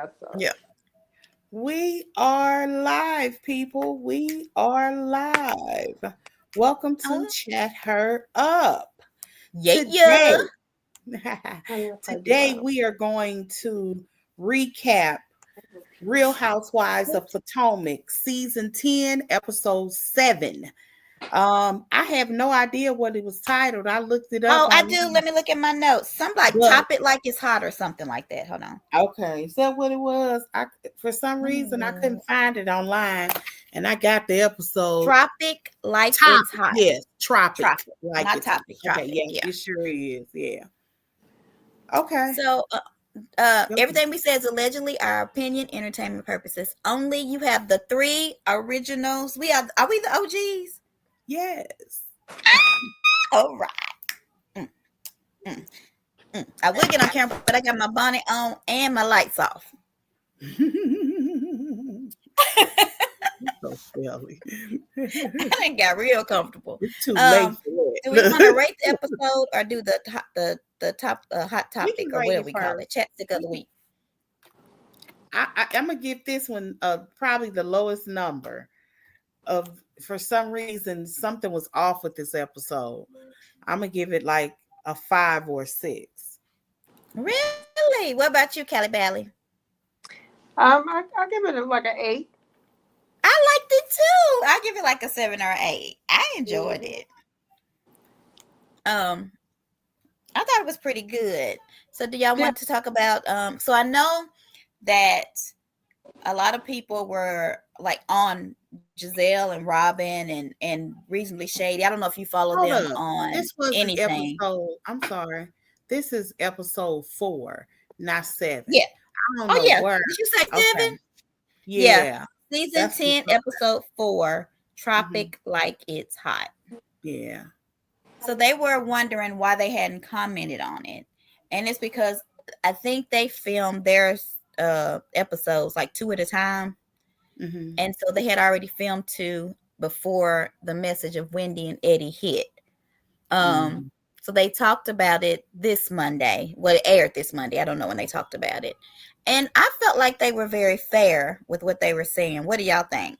Yeah. So. Yeah. We are live, people. We are live. Welcome to Chat Her Up. Yeah. Today we are going to recap Real Housewives of Potomac, Season 10, Episode 7. I have no idea what it was titled. I looked it up. Oh, I do. Let me look at my notes. Something like top it like it's hot or something like that. Hold on. Okay, is that what it was? For some reason I couldn't find it online, and I got the episode. Tropic like it's hot. Yes, tropic like not it's topic. Hot. Tropic. Okay, yeah, it sure is. Yeah. Okay. So, everything we say is allegedly our opinion, entertainment purposes only. You have the 3 originals. Are we the OGs? Yes. All right. I would get on camera, but I got my bonnet on and my lights off. So silly. I got real comfortable. It's too late for that. Do we want to rate the episode or do the top hot topic or whatever we call it? Chapstick of the week. I'm gonna give this one probably the lowest number. For some reason something was off with this episode. I'm gonna give it like a 5 or 6. Really? What about you, Callie Bally? I'll give it like an 8. I liked it too. I'll give it like a 7 or 8. I enjoyed it. I thought it was pretty good. So do y'all want to talk about so I know that a lot of people were like on Giselle and Robin and reasonably shady. I don't know if you follow them on this was anything. I'm sorry. This is episode 4, not 7. Yeah. I don't know where. Did you say 7? Okay. Yeah. Season 10, episode 4, Tropic Like It's Hot. Yeah. So they were wondering why they hadn't commented on it. And it's because I think they filmed their episodes like 2 at a time. Mm-hmm. And so they had already filmed 2 before the message of Wendy and Eddie hit. So they talked about it this Monday. Well, it aired this Monday. I don't know when they talked about it. And I felt like they were very fair with what they were saying. What do y'all think?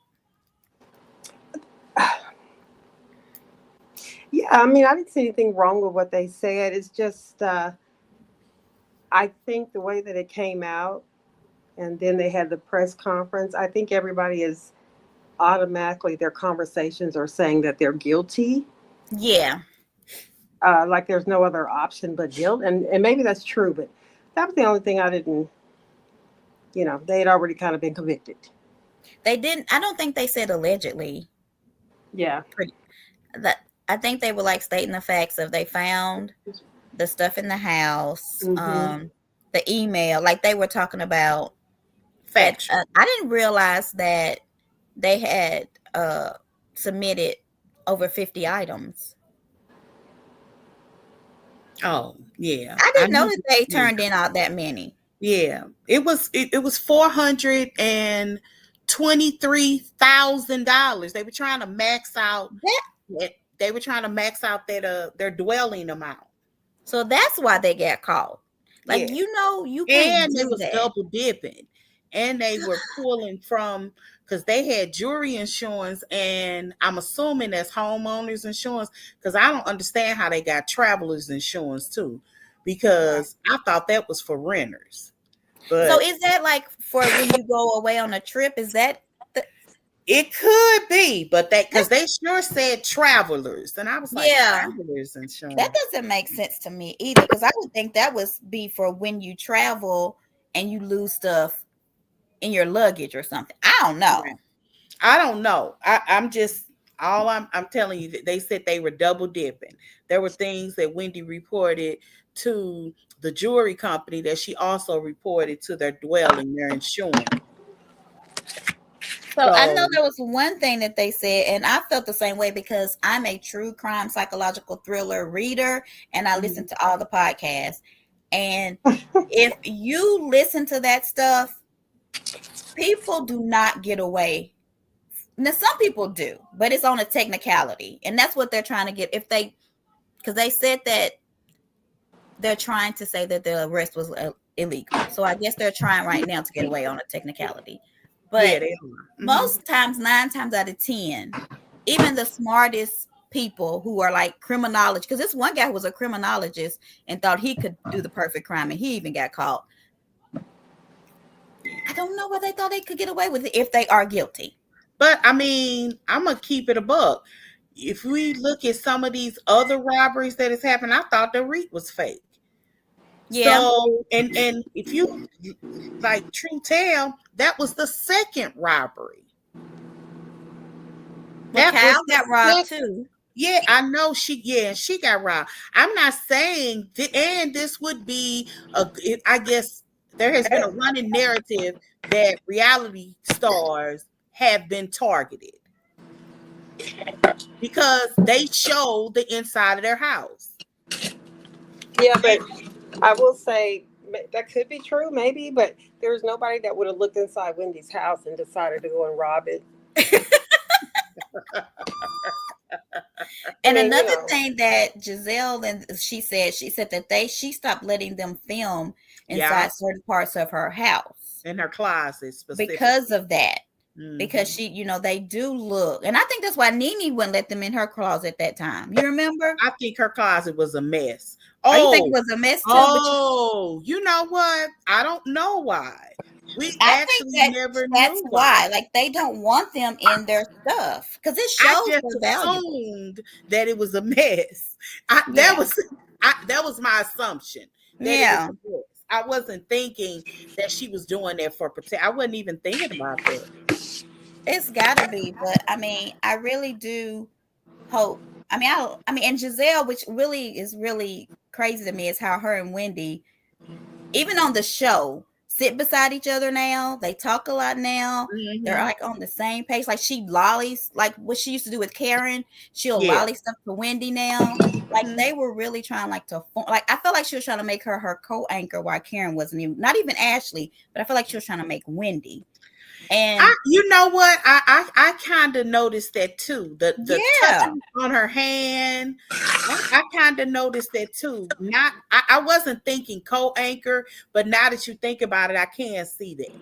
Yeah, I mean, I didn't see anything wrong with what they said. It's just, I think the way that it came out, and then they had the press conference, I think everybody is automatically, their conversations are saying that they're guilty. Yeah. Like there's no other option but guilt. And maybe that's true, but that was the only thing I didn't, they had already kind of been convicted. They didn't, I don't think they said allegedly. Yeah. I think they were like stating the facts of they found the stuff in the house, the email, like they were talking about. But I didn't realize that they had submitted over 50 items. Oh, yeah. I didn't know that they turned in out that many. Yeah. It was $423,000. They were trying to max out that. They were trying to max out their dwelling amount. So that's why they got caught. Like, you can't and do it was that. double dipping. And they were pulling from, because they had jury insurance, and I'm assuming that's homeowners insurance, because I don't understand how they got travelers insurance too, because I thought that was for renters. But so is that like for when you go away on a trip? Is that it could be, but because they sure said travelers, and I was like, travelers insurance. That doesn't make sense to me either, because I would think that would be for when you travel and you lose stuff in your luggage or something. I don't know. I'm telling you that they said they were double dipping. There were things that Wendy reported to the jewelry company that she also reported to their dwelling, their insurance. So I know there was one thing that they said, and I felt the same way because I'm a true crime psychological thriller reader, and I listen to all the podcasts. And if you listen to that stuff, people do not get away. Now, some people do, but it's on a technicality, and that's what they're trying to get. Because they said that they're trying to say that the arrest was illegal. So I guess they're trying right now to get away on a technicality. But Yeah, they are. most times, 9 times out of 10, even the smartest people who are like criminologists, because this one guy who was a criminologist and thought he could do the perfect crime, and he even got caught. I don't know why they thought they could get away with it if they are guilty. But I mean, I'm gonna keep it a buck. If we look at some of these other robberies that has happened, I thought the RHOP was fake. Yeah. So, and if you like true tell, that was the second robbery. But Kyle got robbed too. Yeah, I know she got robbed. I'm not saying, and this would be I guess there has been a running narrative that reality stars have been targeted because they show the inside of their house. Yeah, but I will say that could be true, maybe, but there's nobody that would have looked inside Wendy's house and decided to go and rob it. And another thing that Giselle and she said that she stopped letting them film inside certain parts of her house, in her closet specifically, because of that. Because she, they do look, and I think that's why Nene wouldn't let them in her closet at that time. You remember? I think her closet was a mess. Oh, you think it was a mess too? Oh, you know what? I don't know why. I think never that's knew why. Like, they don't want them in their stuff because it shows I just assumed that it was a mess. That was my assumption. That it was a mess. I wasn't thinking that she was doing that for protection. I wasn't even thinking about that. It's gotta be, but I mean, I really do hope. I mean, and Giselle, which really is really crazy to me, is how her and Wendy, even on the show, sit beside each other now. They talk a lot now. They're like on the same page. Like, she lollies, like what she used to do with Karen. She'll lolly stuff to Wendy now. Like, they were really trying I felt like she was trying to make her co-anchor while Karen wasn't even, not even Ashley, but I feel like she was trying to make Wendy. And you know what? I kind of noticed that too. The touching on her hand. I kind of noticed that too. I wasn't thinking co-anchor, but now that you think about it, I can see that.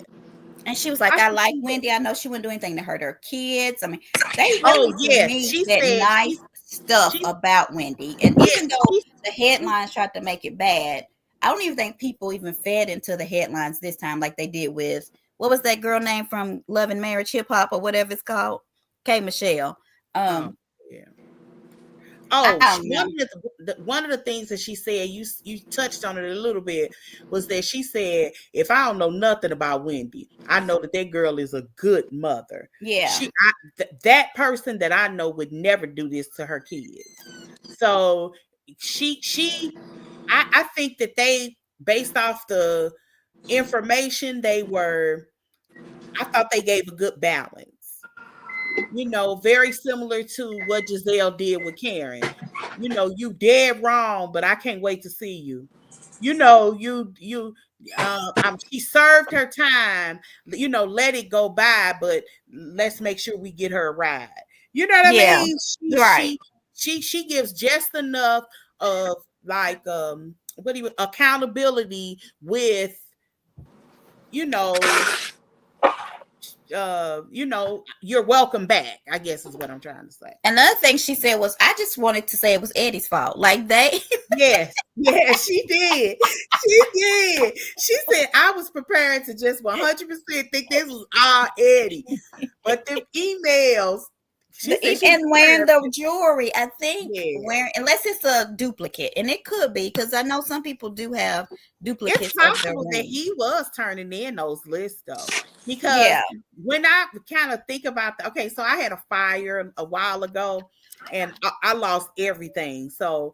And she was like, I like Wendy. I know she wouldn't do anything to hurt her kids. I mean, they really she said nice stuff about Wendy. And even though the headlines tried to make it bad, I don't even think people even fed into the headlines this time like they did with, what was that girl name from Love and Marriage Hip Hop or whatever it's called? K. Michelle. One of the things that she said, you touched on it a little bit, was that she said, if I don't know nothing about Wendy, I know that girl is a good mother. Yeah. That person that I know would never do this to her kids. So I think that they, based off the information, I thought they gave a good balance. Very similar to what Giselle did with Karen. You dead wrong, but I can't wait to see you. She served her time. Let it go by, but let's make sure we get her a ride. You know what I mean? She gives just enough of like accountability with you're welcome back, I guess is what I'm trying to say. Another thing she said was, I just wanted to say it was Eddie's fault. Like, they yes, she did. She said, I was prepared to just 100% think this was all Eddie, but the emails, and wearing the jewelry, I think, unless it's a duplicate, and it could be, because I know some people do have duplicates. It's possible that he was turning in those lists though, because when I kind of think about so I had a fire a while ago, and I lost everything. So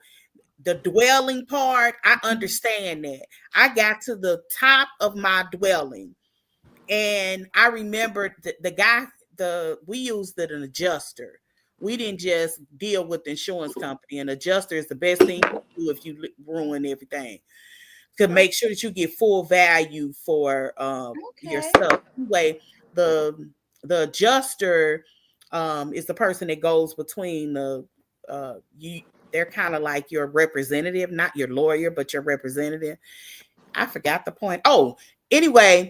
the dwelling part, I understand that. I got to the top of my dwelling, and I remembered the guy. We used an adjuster. We didn't just deal with the insurance company. An adjuster is the best thing to do if you ruin everything, to make sure that you get full value for your stuff. Anyway, the adjuster is the person that goes between they're kind of like your representative, not your lawyer, but your representative. I forgot the point. Oh, anyway,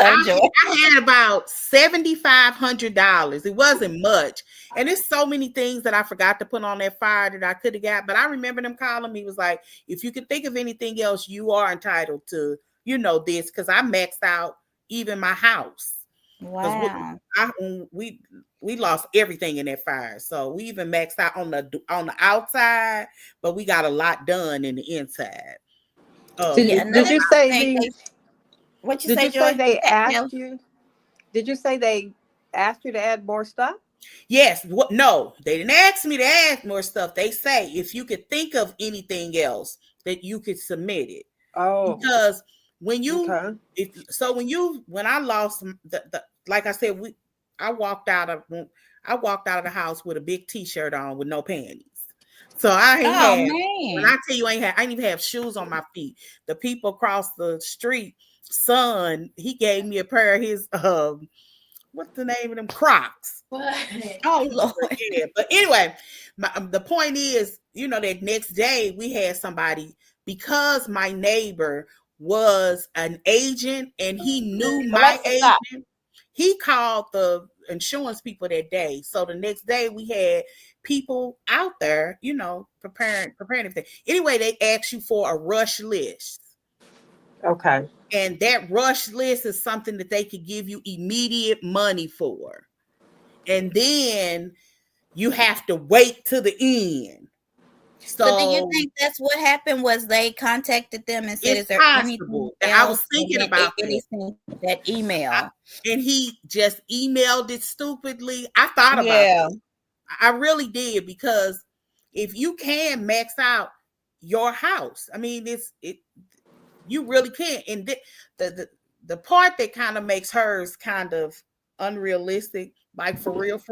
I had about $7,500. It wasn't much. And it's so many things that I forgot to put on that fire that I could have got. But I remember them calling me, was like, if you could think of anything else, you are entitled to, this, because I maxed out even my house. Wow. We lost everything in that fire. So we even maxed out on the outside, but we got a lot done in the inside. Did you say what you say, Joy? They asked no. you? Did you say they asked you to add more stuff? Yes. No, they didn't ask me to add more stuff. They say if you could think of anything else that you could submit it. Oh, because when you when I lost the like I said, I walked out of the house with a big t-shirt on with no panties. So I ain't when I tell you I didn't even have shoes on my feet. The people across the street, son, he gave me a pair of his what's the name of them? Crocs. What? Oh Lord. Yeah. But anyway, the point is, that next day we had somebody, because my neighbor was an agent and he knew my agent. He called the insurance people that day. So the next day we had people out there, preparing everything. Anyway, they asked you for a rush list. Okay. And that rush list is something that they could give you immediate money for. And then you have to wait to the end. So, but do you think that's what happened? Was they contacted them and said, "Is there anything else?" I was thinking about that email, and he just emailed it stupidly. I thought about it. I really did, because if you can max out your house, I mean, you really can. And the part that kind of makes hers kind of unrealistic, like for real,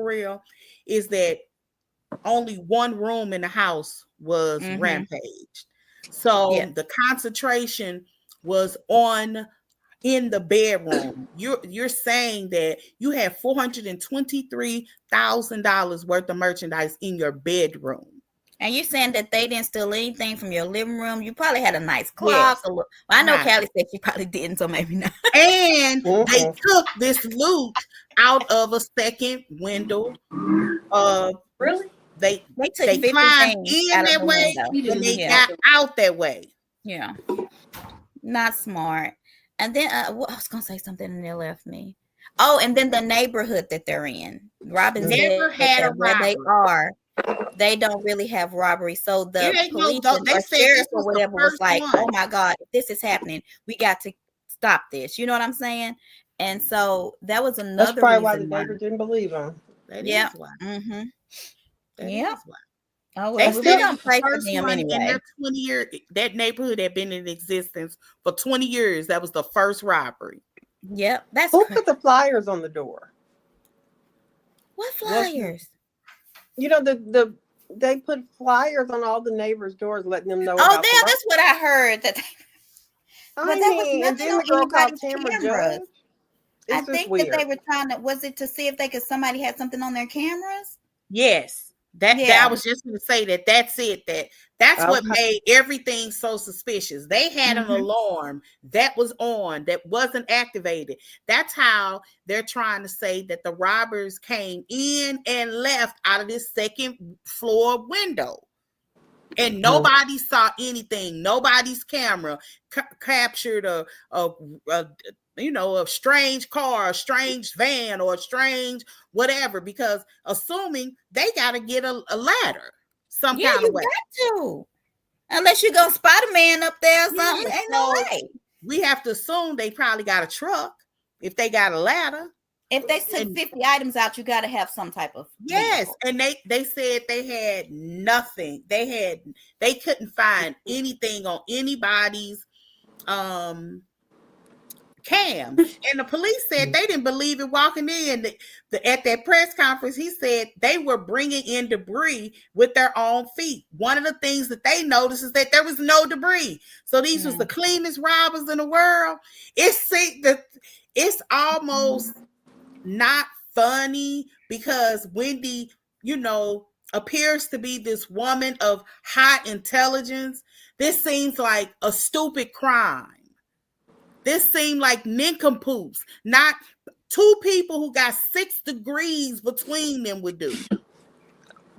is that only one room in the house was rampaged. So the concentration was in the bedroom. You're saying that you have $423,000 worth of merchandise in your bedroom. And you're saying that they didn't steal anything from your living room? You probably had a nice clock. Yes. I know Callie said she probably didn't, so maybe not. And they took this loot out of a second window. Really? They climbed in that way and they got out that way. Yeah. Not smart. And then I was going to say something and they left me. Oh, and then the neighborhood that they're in. Robin never had a where they are. They don't really have robbery. So the police or sheriff or whatever was like, oh my God, if this is happening, we got to stop this. You know what I'm saying? And so that was another That's probably reason why the neighbor didn't believe him. Yeah. Mm-hmm. Yeah. Oh, well, they don't play for them anyway. In their 20 years, that neighborhood had been in existence for 20 years. That was the first robbery. Yep. That's who put the flyers on the door? What flyers? They put flyers on all the neighbors' doors, letting them know. Oh, yeah, that's what I heard. That. But that was and then the girl called Tamara Judge. I think weird. that they were trying to. Was it to see if somebody had something on their cameras? Yes. That I was just going to say that's it. That's what made everything so suspicious. They had an alarm that was on that wasn't activated. That's how they're trying to say that the robbers came in and left out of this second floor window. And nobody saw anything. Nobody's camera captured a strange car, a strange van, or a strange whatever, because assuming they got to get a ladder some kind of way. Got to. Unless you're going to spot a man up there or something. Ain't no way. We have to assume they probably got a truck if they got a ladder. If they took 50 items out, you got to have some type of vehicle. And they said they had nothing. They couldn't find anything on anybody's cam. And the police said they didn't believe it walking in. At that press conference, he said they were bringing in debris with their own feet. One of the things that they noticed is that there was no debris. So these was the cleanest robbers in the world. It's almost not funny, because Wendy, appears to be this woman of high intelligence. This seems like a stupid crime. This seemed like nincompoops, not two people who got 6 degrees between them would do.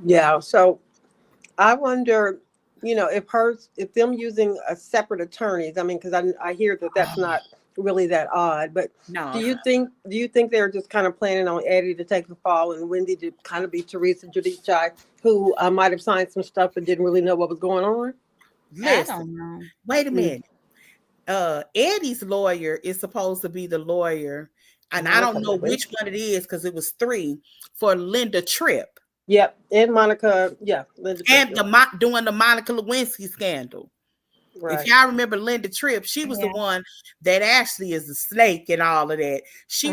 Yeah. So I wonder, if them using a separate attorneys. I mean, because I hear that that's not really that odd. But No. do you think they're just kind of planning on Eddie to take the fall and Wendy to kind of be Teresa Giudice, who might have signed some stuff but didn't really know what was going on? Listen, I don't know. wait a minute. Eddie's lawyer is supposed to be the lawyer, and I don't know which one it is because it was 3 for Linda Tripp. Yep, and Monica, yeah, Linda and Tripp, doing the Monica Lewinsky scandal. right. If y'all remember Linda Tripp, she was the one that actually is the snake and all of that. She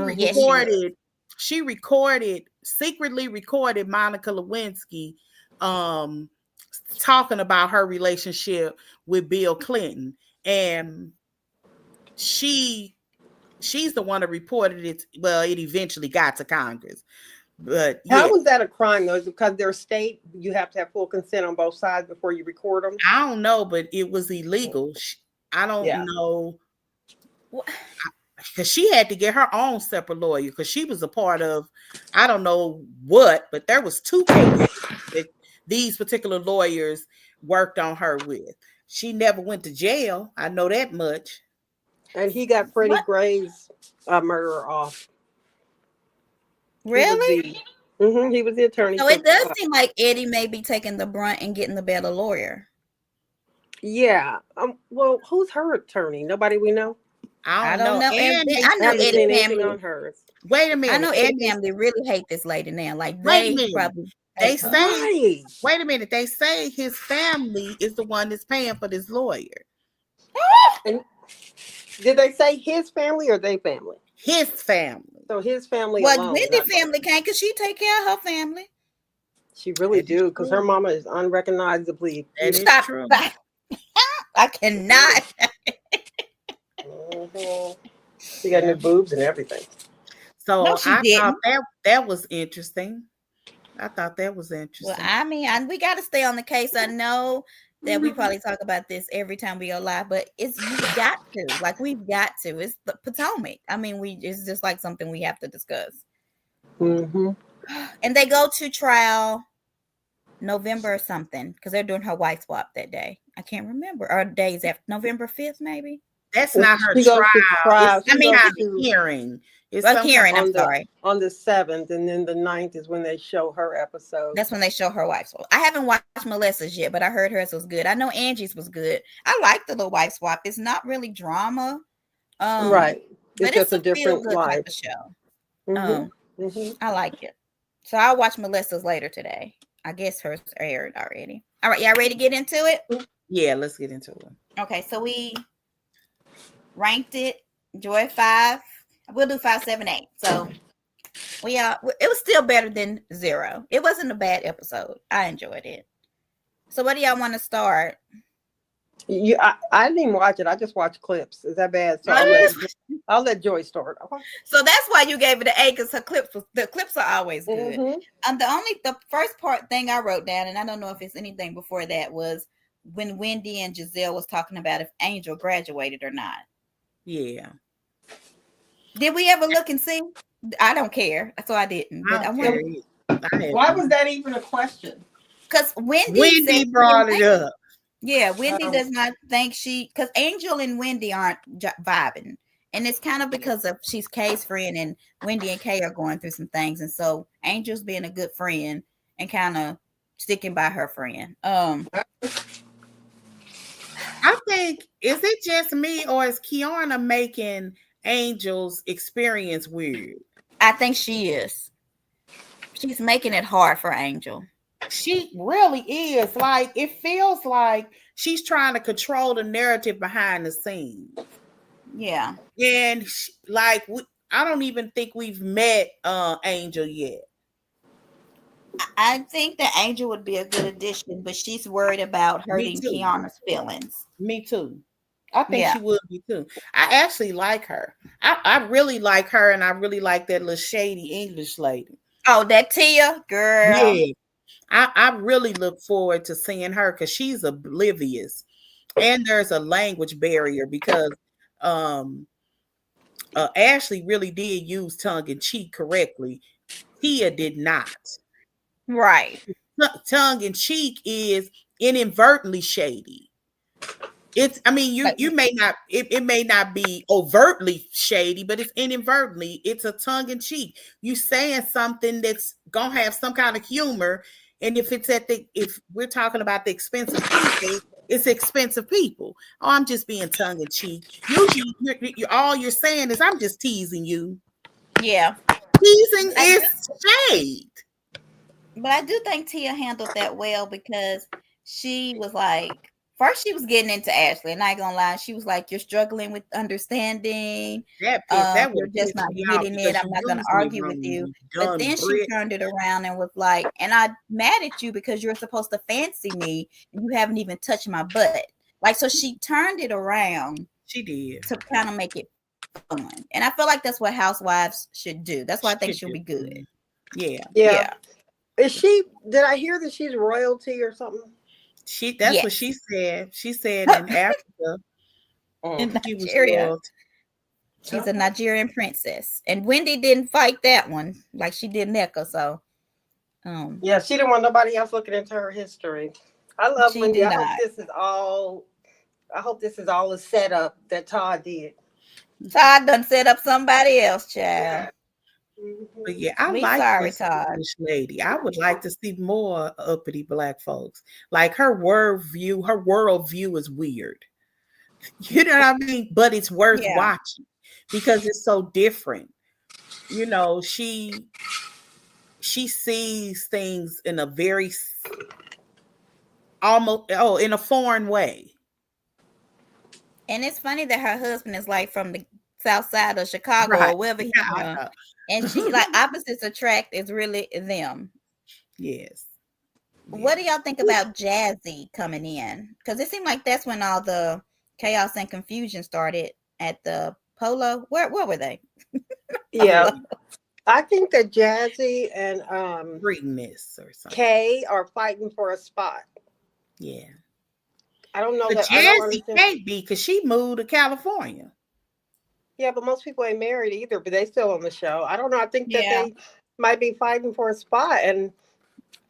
secretly recorded Monica Lewinsky talking about her relationship with Bill Clinton, and she's the one that reported it. Well, it eventually got to Congress. But how was that a crime though? Is it because they're state, you have to have full consent on both sides before you record them? I don't know, but it was illegal. I don't know. Because she had to get her own separate lawyer because she was a part of, I don't know what, but there was 2 cases that these particular lawyers worked on her with. She never went to jail. I know that much. And he got Freddie Gray's murderer off. Really? He was the attorney. So it does seem like Eddie may be taking the brunt and getting the better lawyer. Yeah. Well, who's her attorney? Nobody we know? I don't know. And I know Eddie family on hers. Wait a minute. I know Eddie family really hate this lady now. Like they say, right. Wait a minute. They say his family is the one that's paying for this lawyer. And did they say his family or they family? His family. So his family. Well, Wendy family can't because she take care of her family. She really do because her mama is unrecognizably. That is true. I cannot. She got new boobs and everything. So I thought that was interesting. Well, I mean, we got to stay on the case. I know that we probably talk about this every time we go live, but we've got to. It's the Potomac. I mean, it's just like something we have to discuss. Mm-hmm. And they go to trial November or something because they're doing her wife swap that day. I can't remember. Or days after November 5th, maybe. That's not her trial. It's a hearing. It's a hearing. I'm sorry. On the 7th, and then the 9th is when they show her episode. That's when they show her wife swap. I haven't watched Melissa's yet, but I heard hers was good. I know Angie's was good. I like the little wife swap. It's not really drama, right? It's just a different type of show. I like it. So I'll watch Melissa's later today. I guess hers aired already. All right, y'all ready to get into it? Yeah, let's get into it. Okay, so we ranked it. Joy 5. We'll do 5, 7, 8. So it was still better than 0. It wasn't a bad episode. I enjoyed it. So what do y'all want to start? I didn't even watch it. I just watched clips. Is that bad? So I'll let Joy start. Okay. So that's why you gave it an A because the clips are always good. The first thing I wrote down, and I don't know if it's anything before that, was when Wendy and Giselle was talking about if Angel graduated or not. Yeah. Did we ever look and see? I don't care, so I didn't. But why was that even a question? Because Wendy brought it up. Yeah, Wendy does not think because Angel and Wendy aren't vibing. And it's kind of because of she's Kay's friend and Wendy and Kay are going through some things. And so Angel's being a good friend and kind of sticking by her friend. I think, is it just me or is Kiana making Angel's experience weird? I think she is. She's making it hard for Angel. She really is. Like, it feels like she's trying to control the narrative behind the scenes. Yeah. And I don't even think we've met Angel yet. I think that Angel would be a good addition, but she's worried about hurting Kiana's feelings. Me too. I think she would be too. I actually like her. I really like her, and I really like that little shady English lady. Oh, that Tia girl. Yeah. I really look forward to seeing her because she's oblivious. And there's a language barrier because Ashley really did use tongue in cheek correctly. Tia did not. Right. Tongue in cheek is inadvertently shady. It's, I mean, you may not, it may not be overtly shady, but it's inadvertently, it's a tongue in cheek. You saying something that's gonna have some kind of humor, and if we're talking about the expensive people, it's expensive people. Oh, I'm just being tongue in cheek. Usually, all you're saying is, I'm just teasing you. Yeah. Teasing is shade. But I do think Tia handled that well, because she was like, first she was getting into Ashley, and I ain't gonna lie, she was like, "You're struggling with understanding. That You're would just piss not me off, getting it. because I'm you not gonna usually argue with wrong, you." you But done then she Brit. turned it around and was like, "And I'm mad at you because you're supposed to fancy me, and you haven't even touched my butt." Like, so she turned it around. She did. To kind of make it fun, and I feel like that's what housewives should do. That's why I think she'll be good. Yeah. Is she? Did I hear that she's royalty or something? That's what she said. She said in Africa, in she was Nigeria. royalty. She's a Nigerian princess, and Wendy didn't fight that one like she did Nneka. So, yeah, she didn't want nobody else looking into her history. I love Wendy. I hope this is all a setup that Todd did. Todd done set up somebody else, child. But yeah, I like this English lady. I would like to see more uppity Black folks. Like, her worldview is weird. You know what I mean? But it's worth watching because it's so different. You know, she sees things in a very in a foreign way. And it's funny that her husband is like from the south side of Chicago or wherever he's from. And she like opposites attract is really them. Yes. What do y'all think about Jazzy coming in? Because it seemed like that's when all the chaos and confusion started at the Polo. Where were they? Yeah. I think that Jazzy and Greatness or something. Kay are fighting for a spot. Yeah. I don't know but that Jazzy can't be, because she moved to California. Yeah, but most people ain't married either, but they still on the show. I don't know. I think that they might be fighting for a spot. And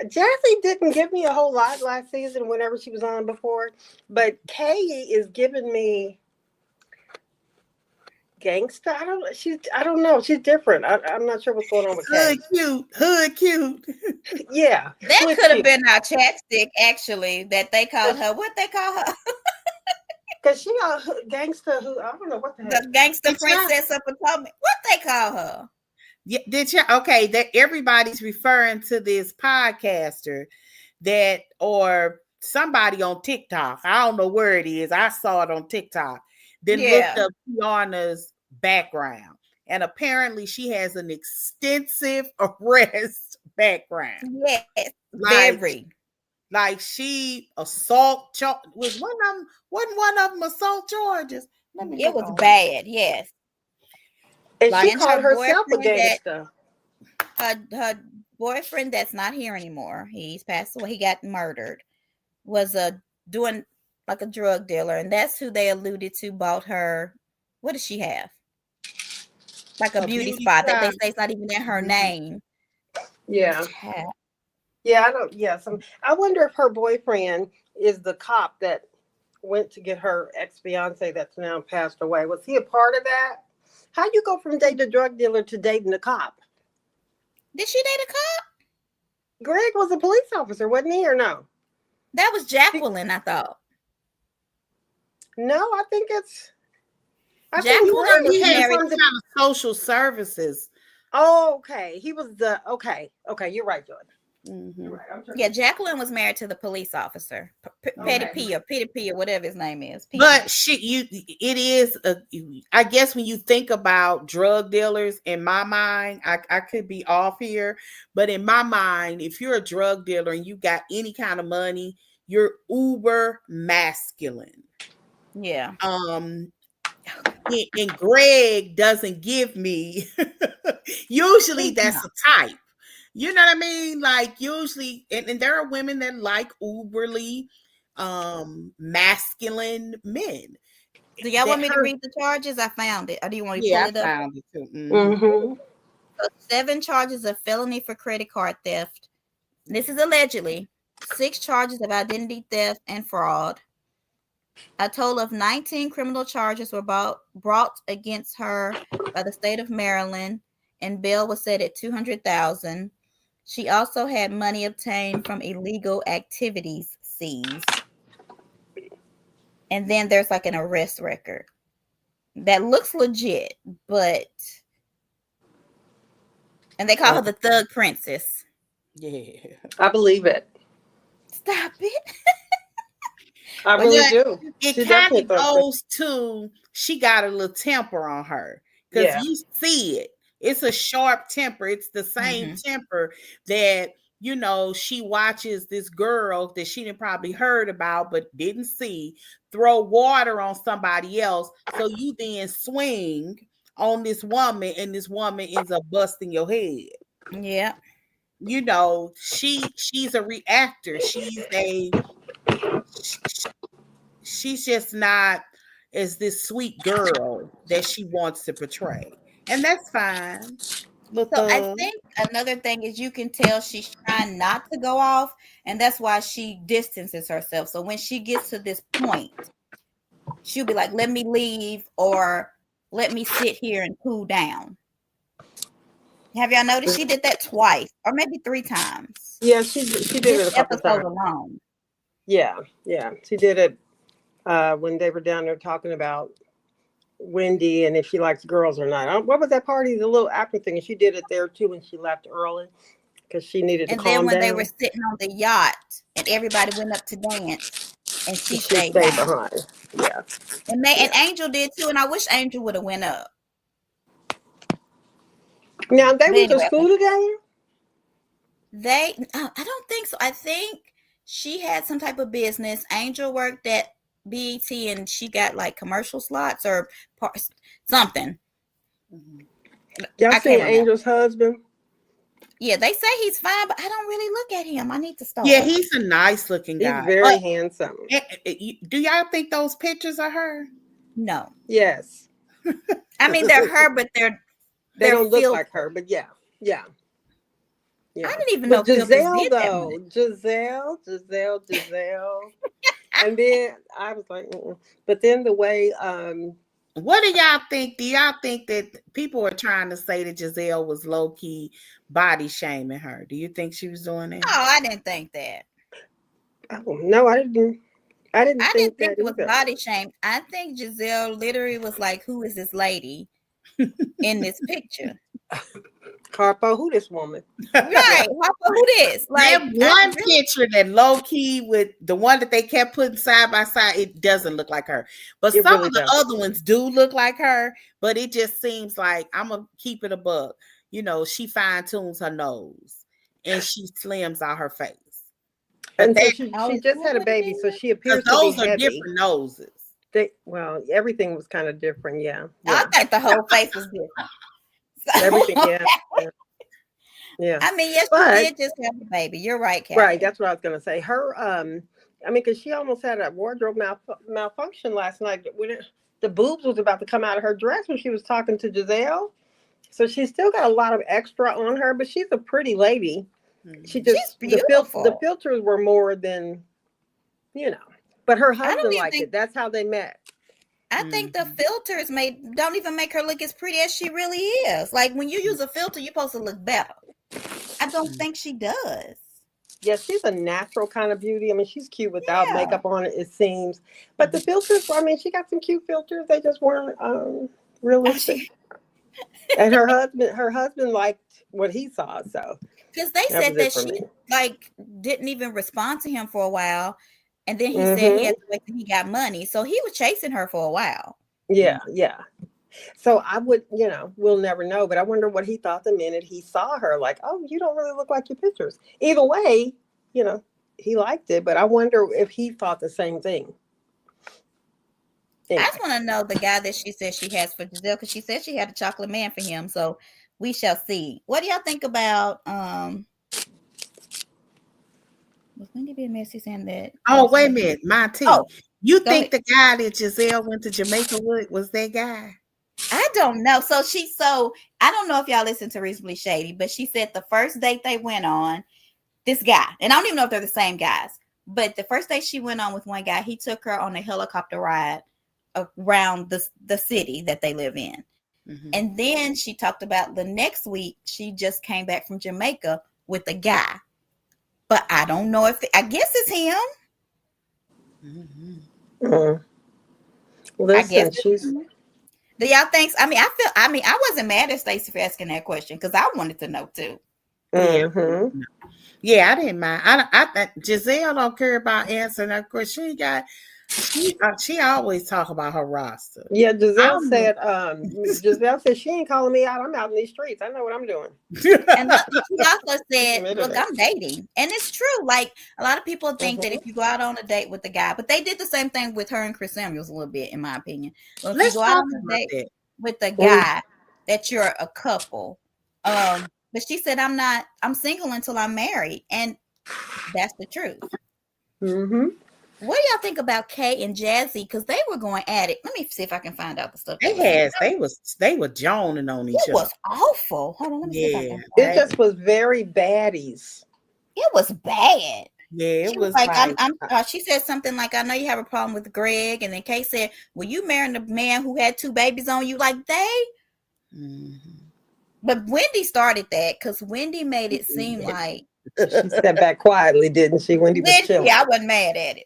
Jazzy didn't give me a whole lot last season whenever she was on before. But Kay is giving me gangsta. I don't know. She's different. I'm not sure what's going on with Kay. Hood cute. Yeah. That could have been our chapstick, actually, that they called her. What they call her? Because she got gangsta who, I don't know what the heck. The gangster princess of Potomac. What they call her? Yeah, okay, that everybody's referring to this podcaster that, or somebody on TikTok. I don't know where it is. I saw it on TikTok. Then looked up Tiana's background. And apparently she has an extensive arrest background. Yes, very. Like, she assault was one of them assault charges. It was bad, yes. And she called herself a gangster. Her boyfriend that's not here anymore, he's passed away, he got murdered, was doing like a drug dealer, and that's who they alluded to bought her. What does she have? Like a beauty spot that they say it's not even in her name. Yeah. Yeah, I don't. Yeah, I wonder if her boyfriend is the cop that went to get her ex-fiance that's now passed away. Was he a part of that? How you go from dating a drug dealer to dating a cop? Did she date a cop? Greg was a police officer, wasn't he, or no? That was Jacqueline, I thought. No, I think it's. Jacqueline was married to social services. Oh, okay. He was the okay. You're right, Jordan. Mm-hmm. You're right. Yeah, Jacqueline was married to the police officer, Petty P, or whatever his name is. P. But it is I guess when you think about drug dealers, in my mind, I could be off here, but in my mind, if you're a drug dealer and you got any kind of money, you're uber masculine. Yeah. And Greg doesn't give me. Usually that's a type. You know what I mean? Like, usually, and there are women that like uberly masculine men. Do y'all want me to read the charges? I found it. Or do you want me to pull it up? I found it too. Mm-hmm. So 7 charges of felony for credit card theft. This is allegedly. 6 charges of identity theft and fraud. A total of 19 criminal charges were brought against her by the state of Maryland, and bail was set at $200,000. She also had money obtained from illegal activities seized. And then there's like an arrest record that looks legit, and they call her the Thug Princess. Yeah, I believe it. Stop it. I really do. It kind of goes to, she got a little temper on her, because you see it. It's a sharp temper. It's the same temper that, you know, she watches this girl that she didn't probably heard about but didn't see throw water on somebody else. So you then swing on this woman, and this woman ends up busting your head. Yeah. You know, she's a reactor. She's just not as this sweet girl that she wants to portray. And that's fine. So I think another thing is you can tell she's trying not to go off, and that's why she distances herself. So when she gets to this point, she'll be like, let me leave, or let me sit here and cool down. Have y'all noticed she did that twice or maybe 3 times? Yeah, she did it a couple times. Alone. Yeah. She did it when they were down there talking about Wendy and if she likes girls or not. What was that party? The little after thing. And she did it there too when she left early because she needed to calm down. And then when they were sitting on the yacht and everybody went up to dance, and she stayed behind. Yeah. And Angel did too. And I wish Angel would have went up. Now they went to school together? I don't think so. I think she had some type of business. Angel worked at BET and she got like commercial slots or something. Y'all seen Angel's husband? Yeah, they say he's fine, but I don't really look at him. I need to start. Yeah, he's a nice looking guy. He's very handsome. Do y'all think those pictures are her? No. Yes. I mean, they're her, but they don't look like her, but yeah. I didn't even know Giselle though. Giselle. And then I was like, but then the way what do y'all think? Do y'all think that people are trying to say that Giselle was low key body shaming her? Do you think she was doing that? No, I didn't think that. Oh, no, I didn't think it was body shame. I think Giselle literally was like, "Who is this lady in this picture?" Harpo, who this woman? Right, Harpo, who this? Like one picture that low key with the one that they kept putting side by side, it doesn't look like her. But some really of the other ones do look like her. But it just seems like, I'm gonna keep it a buck. You know, she fine tunes her nose and she slims out her face. And so she just had a baby, so she appears to be heavy. Different noses. Everything was kind of different. Yeah. I think the whole face was different. Everything, yeah. I mean, yes, she did just have a baby. You're right, Kathy. Right, that's what I was gonna say. Her, I mean, because she almost had a wardrobe malfunction last night. When the boobs was about to come out of her dress when she was talking to Giselle. So she's still got a lot of extra on her, but she's a pretty lady. She's beautiful. The filters were more than, but her husband liked it. That's how they met. I think the filters don't even make her look as pretty as she really is. Like when you use a filter, you're supposed to look better. I don't think she does. Yeah, she's a natural kind of beauty. I mean, she's cute without makeup on it seems. But the filters, I mean, she got some cute filters. They just weren't realistic. And her husband liked what he saw. So because they said that she didn't even respond to him for a while. And then he said he had to wait till he got money. So he was chasing her for a while. Yeah. So I would, we'll never know. But I wonder what he thought the minute he saw her. Like, oh, you don't really look like your pictures. Either way, he liked it. But I wonder if he thought the same thing. Anyway. I just want to know the guy that she said she has for Giselle. Because she said she had a chocolate man for him. So we shall see. What do y'all think about... Was Wendy being messy saying that? Oh, wait a minute. My tea. You Go think ahead. the guy that Giselle went to Jamaica with was that guy? I don't know. So I don't know if y'all listen to Reasonably Shady, but she said the first date they went on, this guy, and I don't even know if they're the same guys, but the first date she went on with one guy, he took her on a helicopter ride around the city that they live in. Mm-hmm. And then she talked about the next week, she just came back from Jamaica with a guy. But I don't know I guess it's him. Mm-hmm. Listen, she's. Do y'all think? I wasn't mad at Stacey for asking that question because I wanted to know too. Mm-hmm. Yeah, I didn't mind. I Giselle don't care about answering that question. She always talk about her roster. Yeah, Giselle said she ain't calling me out. I'm out in these streets. I know what I'm doing. And she also said, look, I'm dating. And it's true. Like, a lot of people think that if you go out on a date with a guy, but they did the same thing with her and Chris Samuels a little bit, in my opinion. Well, if you go out on a date with a guy, that you're a couple. But she said, I'm single until I'm married. And that's the truth. Mm-hmm. What do y'all think about Kay and Jazzy? Because they were going at it. Let me see if I can find out the stuff. They were joning on each other. It was awful. Hold on, let me see if I can. It just was very baddies. It was bad. Yeah, it was like she said something like, I know you have a problem with Greg, and then Kay said, well, you marrying a man who had 2 babies on you, like they. Mm-hmm. But Wendy started that because Wendy made it seem like she stepped back quietly, didn't she? Wendy was chilling. I wasn't mad at it.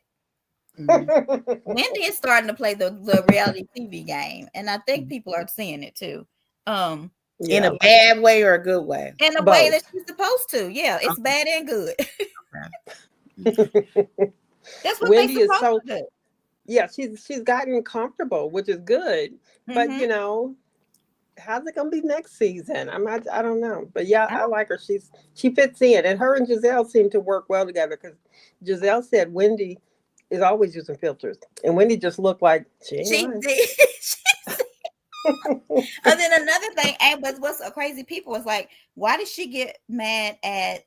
Mm-hmm. Wendy is starting to play the reality TV game, and I think people are seeing it too. In a bad way or a good way? In a way that she's supposed to. Yeah, it's bad and good. That's what Wendy is supposed to do. Yeah, she's gotten comfortable, which is good. Mm-hmm. But you know, how's it gonna be next season? I don't know. But yeah, I like her. She fits in, and her and Giselle seem to work well together because Giselle said Wendy is always using filters, and Wendy just looked like she did. And then another thing, and what's so crazy, people was like, why did she get mad at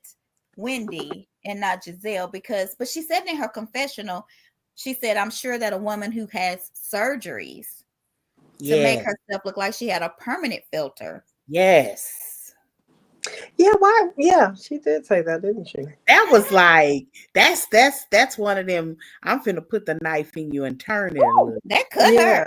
Wendy and not Giselle? But she said in her confessional, she said, I'm sure that a woman who has surgeries to make herself look like she had a permanent filter. Yes. Yeah, why? Yeah, she did say that, didn't she? That was like that's one of them. I'm finna put the knife in you and turn it. Ooh, that cut her.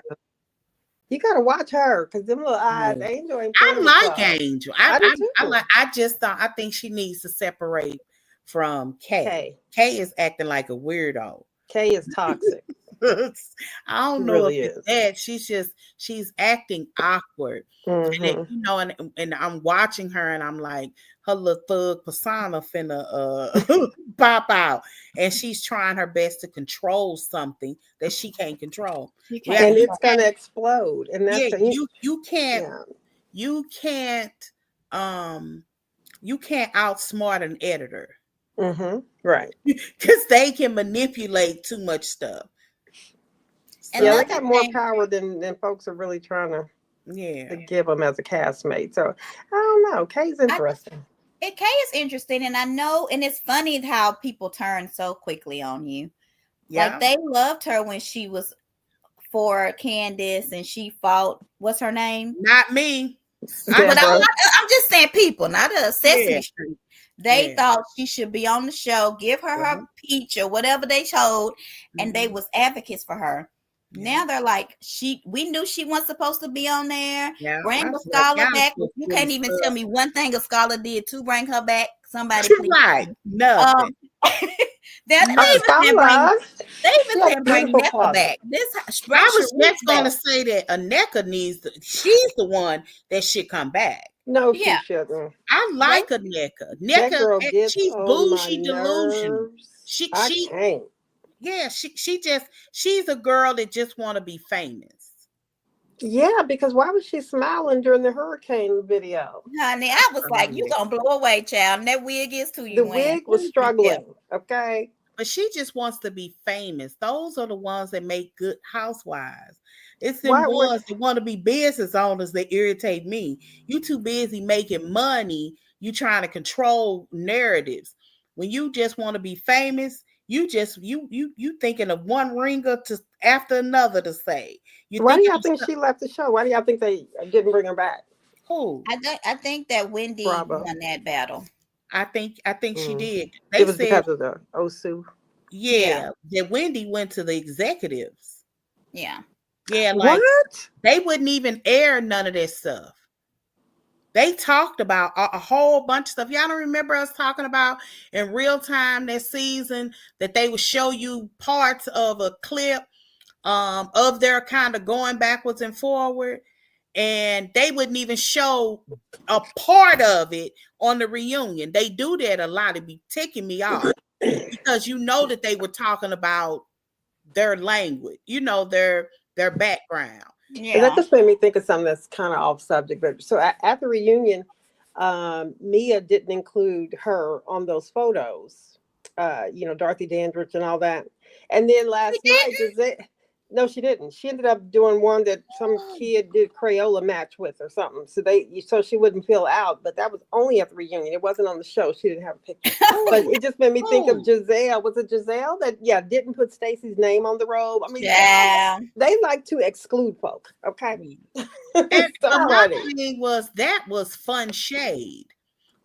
You gotta watch her because them little eyes, Angel ain't. I like Angel. I think she needs to separate from Kay. Kay is acting like a weirdo. Kay is toxic. I don't know really if it's that. She's acting awkward. Mm-hmm. And I'm watching her and I'm like, her little thug persona finna pop out. And she's trying her best to control something that she can't control. And it's gonna explode. And that's you can't outsmart an editor. Mm-hmm. Right. Because they can manipulate too much stuff. And they got more power than folks are really trying to give them as a castmate. So I don't know. Kay's interesting. Kay is interesting, and I know, and it's funny how people turn so quickly on you. Yeah. Like they loved her when she was for Candace, and she fought. What's her name? Not me. But I'm just saying, people, not a Sesame Street. They thought she should be on the show, give her her peach or whatever they told, and they was advocates for her. Now they're like, we knew she wasn't supposed to be on there. Yeah, bring the scholar back. You can't even tell me one thing a scholar did to bring her back. Somebody please. Right. Nothing. They even can't bring Neka back. I was just gonna say that Aneka she's the one that should come back. No, she shouldn't. I like Aneka. Neka, she's bougie, delusional. She can't. Yeah, she's a girl that just want to be famous. Yeah, because why was she smiling during the hurricane video? Honey, I was like, you gonna blow away, child. And that wig is too. The wig was struggling. Okay. But she just wants to be famous. Those are the ones that make good housewives. It's the ones that want to be business owners that irritate me. You too busy making money. You trying to control narratives. When you just want to be famous, you thinking of one ringer to after another to say. You Why do think y'all think she left the show? Why do y'all think they didn't bring her back? who? I think that Wendy Bravo. won that battle. I think she did. It They was said, because of the Osu. yeah, that Wendy went to the executives. Yeah. Yeah, like What? they wouldn't even air none of this stuff. They talked about a whole bunch of stuff. Y'all don't remember us talking about in real time that season that they would show you parts of a clip of their kind of going backwards and forward, and they wouldn't even show a part of it on the reunion. They do that a lot. It'd be ticking me off because you know that they were talking about their language, you know, their background. And that just made me think of something that's kind of off subject. But so at the reunion, Mia didn't include her on those photos. Dorothy Dandridge and all that. And then last night, no, she didn't. She ended up doing one that some kid did Crayola match with or something. So she wouldn't feel out. But that was only at the reunion. It wasn't on the show. She didn't have a picture. But it just made me think of Giselle. Was it Giselle that didn't put Stacey's name on the robe? I mean, they like to exclude folk. Okay. And my thing was that was fun shade.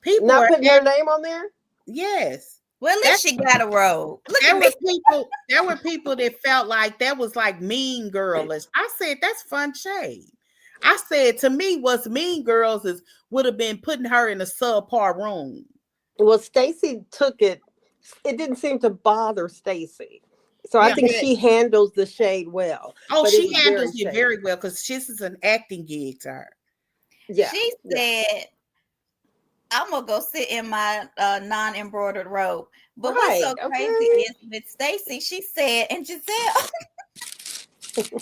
People not putting her name on there. Yes. Well, at least she got a robe. There were people that felt like that was like Mean Girlish. I said that's fun shade. I said to me, what's Mean Girls would have been putting her in a subpar room. Well, Stacey took it. It didn't seem to bother Stacey. So I think she handles the shade well. Oh, she handles it very well because this is an acting gig to her. Yeah. She said, I'm going to go sit in my non-embroidered robe. But what's so crazy is with Stacey, she said, and Giselle,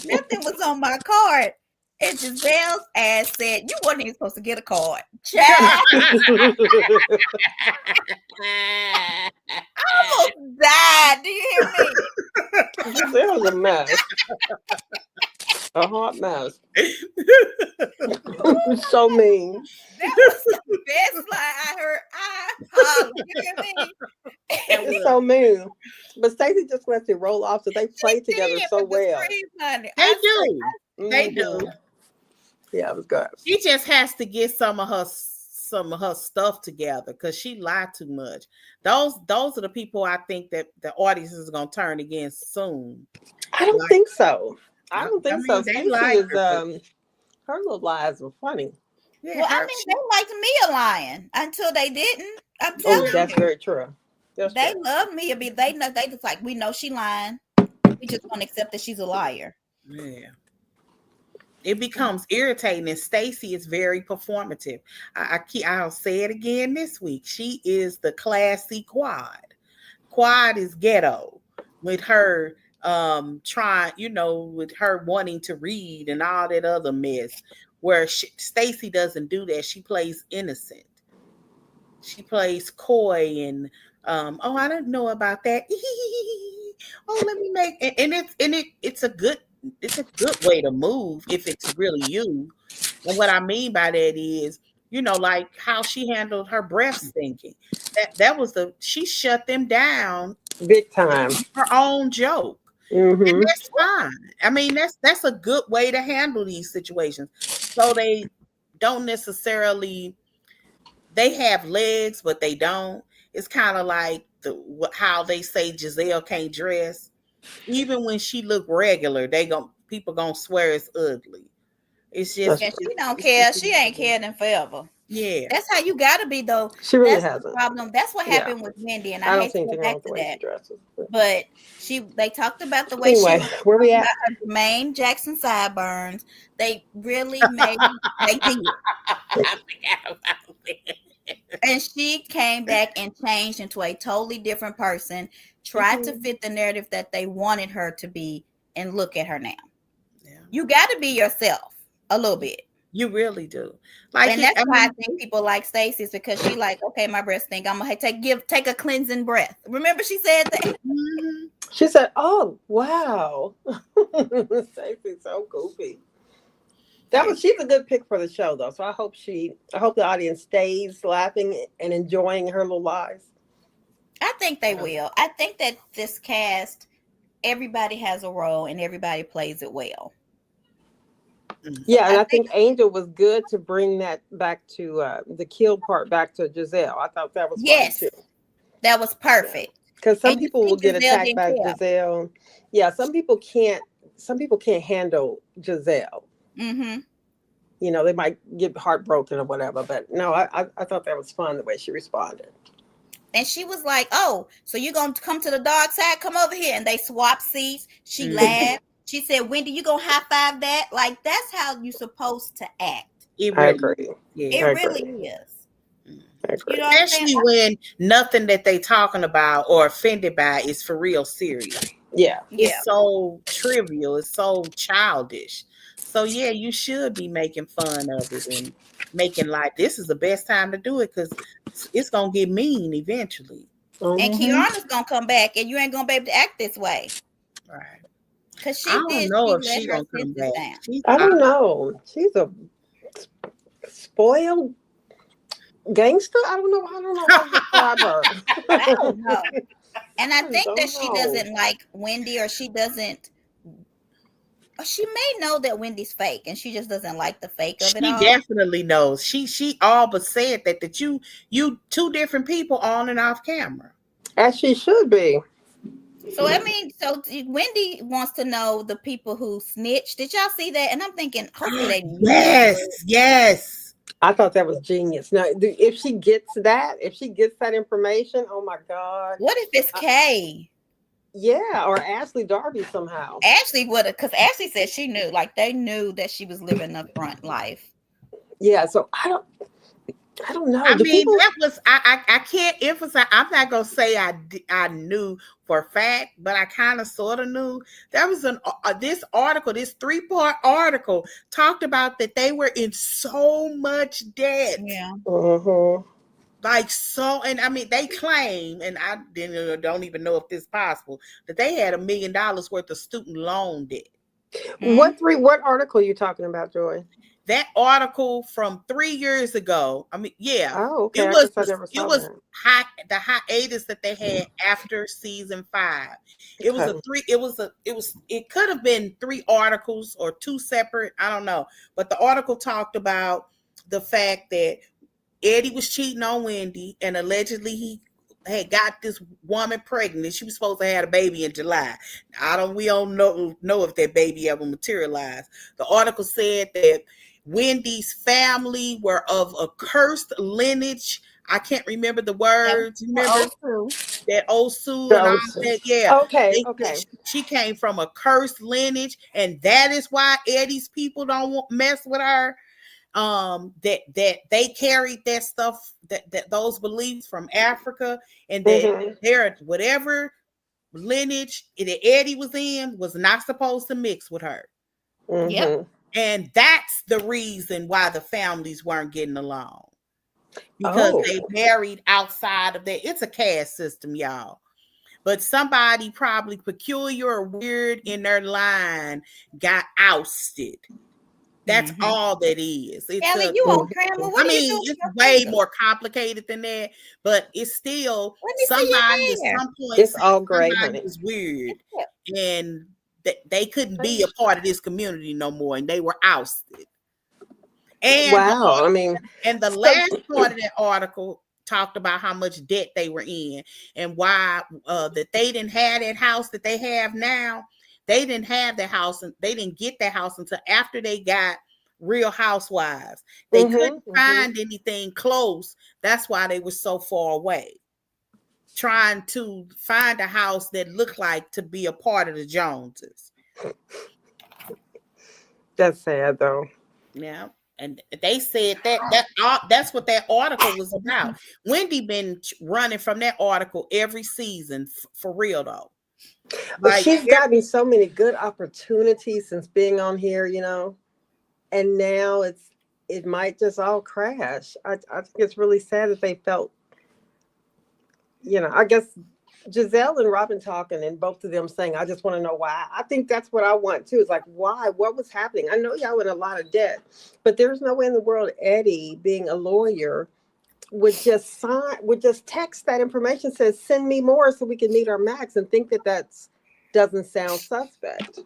nothing was on my card. And Giselle's ass said, you weren't even supposed to get a card. Child. I almost died. Do you hear me? Giselle was a mess. A hot mess. So mean. That was the best line I heard. You hear me? It's so mean. But Stacey just lets it roll off, so they play together so well. They do. Yeah, it was good. She just has to get some of her stuff together because she lied too much. Those are the people I think that the audience is gonna turn against soon. I don't think so. I don't think so. Stacey is her little lies were funny. Yeah, well, they liked Mia lying until they didn't. I'm telling you. That's very true. They love Mia. They know they just like we know she lying. We just don't accept that she's a liar. Yeah. It becomes irritating, and Stacey is very performative. I'll say it again this week. She is the classy Quad. Quad is ghetto with her with her wanting to read and all that other mess. Where Stacey doesn't do that. She plays innocent. She plays coy and I don't know about that. Let me make it's a good way to move if it's really you. And what I mean by that is, like how she handled her breath stinking. That was she shut them down big time. Her own joke. Mm-hmm. And that's fine. I mean, that's a good way to handle these situations. So they don't necessarily, they have legs, but they don't. It's kind of like how they say Giselle can't dress. Even when she look regular, people gonna swear it's ugly. It's just she don't care. She ain't cared in forever. Yeah, that's how you gotta be though. She really hasn't. The problem. That's what happened with Wendy, and I hate to go back to that. But they talked about the way where we at? Her Jermaine Jackson sideburns. They really made they did. And she came back and changed into a totally different person. Tried to fit the narrative that they wanted her to be, and look at her now. Yeah. You got to be yourself a little bit. You really do. And that's why I think people like Stacey's because she like, okay, my breath stink. I'm gonna take a cleansing breath. Remember she said that? Mm-hmm. She said, "Oh wow, Stacey's so goofy." She's a good pick for the show though. So I hope the audience stays laughing and enjoying her little lies. I think they will. I think that this cast everybody has a role and everybody plays it well. Yeah, and I think Angel was good to bring that back to the kill part back to Giselle. I thought that was fun too. That was perfect. Because some And you people will think get Giselle attacked didn't by care. Giselle. Yeah, some people can't. Some people can't handle Giselle. Mm-hmm. You know, they might get heartbroken or whatever. But no, I thought that was fun the way she responded. And she was like, "Oh, so you're gonna come to the dark side? Come over here." And they swapped seats. She laughed. She said, "Wendy, you gonna high five that? Like that's how you're supposed to act." I agree. Yeah. It really is. I agree. You know what I'm Especially saying? when nothing that they talking about or offended by is for real serious. Yeah. It's so trivial. It's so childish. So yeah, you should be making fun of it and making like this is the best time to do it because it's gonna get mean eventually. And Kiana's gonna come back, and you ain't gonna be able to act this way, right? because I don't know She if let she her gonna come sisters back. down. I don't know. She's a spoiled gangster. I don't know how to describe her. I don't know. And I think that she know. doesn't like Wendy, or she doesn't. She may know that Wendy's fake, and she just doesn't like the fake of it all. She definitely knows. She all but said that you two different people on and off camera. As she should be. So I mean, so Wendy wants to know the people who snitched. Did y'all see that? And I'm thinking, hopefully they yes. I thought that was genius. Now, if she gets that information, oh my God. What if it's Kay? Yeah, or Ashley Darby somehow. Ashley would have, because Ashley said she knew, like they knew that she was living the front life. Yeah, so I don't know. I mean, that was I can't emphasize. I'm not gonna say I knew for a fact, but I kind of sort of knew. There was this article, this 3-part article, talked about that they were in so much debt. Yeah. Like so, and I mean, they claim, and I don't even know if this is possible, that they had $1 million worth of student loan debt. What article are you talking about, Joy? That article from 3 years ago. I mean, yeah. Oh, okay. It was the hiatus that they had after season 5. It could have been 3 articles or 2 separate. I don't know. But the article talked about the fact that Eddie was cheating on Wendy, and allegedly he had got this woman pregnant. She was supposed to have a baby in July. We don't know if that baby ever materialized. The article said that Wendy's family were of a cursed lineage. I can't remember the words. Remember that Osu and all that? Yeah. Okay. She came from a cursed lineage, and that is why Eddie's people don't mess with her. That they carried that stuff, that those beliefs from Africa, and that they're whatever lineage that Eddie was in was not supposed to mix with her. Yep. And that's the reason why the families weren't getting along, because they married outside of that. It's a caste system, y'all. But somebody probably peculiar or weird in their line got ousted. That's all that is. It's Ellie, you on camera? What it's way more complicated than that, but it's still somebody at some point. It's all great, honey. Is weird, and they couldn't be a part of this community no more, and they were ousted. And and the last part of that article talked about how much debt they were in, and why that they didn't have that house that they have now. They didn't have the house, and they didn't get that house until after they got Real Housewives. They couldn't find anything close. That's why they were so far away, trying to find a house that looked like to be a part of the Joneses. That's sad, though. Yeah. And they said that's what that article was about. Wendy been running from that article every season, for real, though. But she's gotten so many good opportunities since being on here, and now it might just all crash. I think it's really sad that they felt, I guess Giselle and Robin talking, and both of them saying, I just want to know why. I think that's what I want too. It's like, why? What was happening? I know y'all in a lot of debt, but there's no way in the world Eddie, being a lawyer, would just text that information, says, send me more so we can meet our max, and think that that's doesn't sound suspect.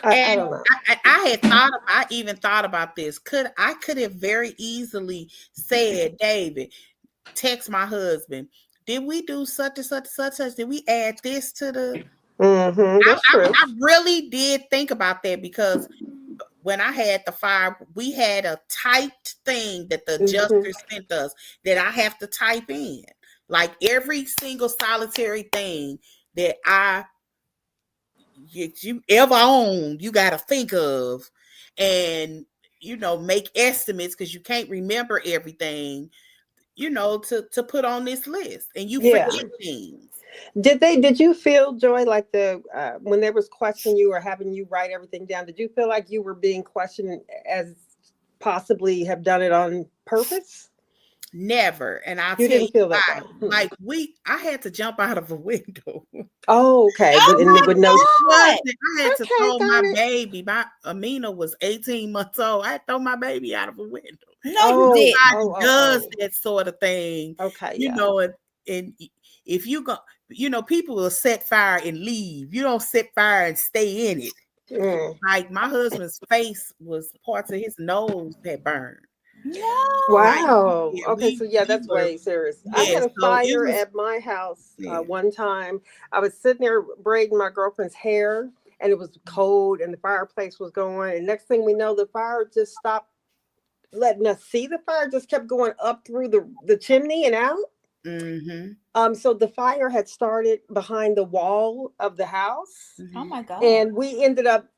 I don't know. I even thought about this. I could have very easily said, David, text my husband. Did we do such and such and such? Did we add this to the? That's true. I really did think about that because when I had the fire, we had a typed thing that the adjuster sent us that I have to type in. Like every single solitary thing that you ever own, you got to think of, and make estimates because you can't remember everything, to put on this list, and you forget things. Did you feel, Joy, like when there was questioning you or having you write everything down, did you feel like you were being questioned as possibly have done it on purpose? Never. And I'll you tell didn't you feel that why. Like I had to jump out of a window. Oh, okay. With no I had to throw my baby. My Amina was 18 months old. I had to throw my baby out of a window. No, you did. Does that sort of thing. Okay. And if you go, people will set fire and leave. You don't set fire and stay in it. Like my husband's face parts of his nose had burned. No. Wow. Okay. That's way serious. I had a fire at my house one time. I was sitting there braiding my girlfriend's hair, and it was cold, and the fireplace was going. And next thing we know, the fire just stopped letting us see the fire. Just kept going up through the chimney and out. So the fire had started behind the wall of the house. Oh my God. And we ended up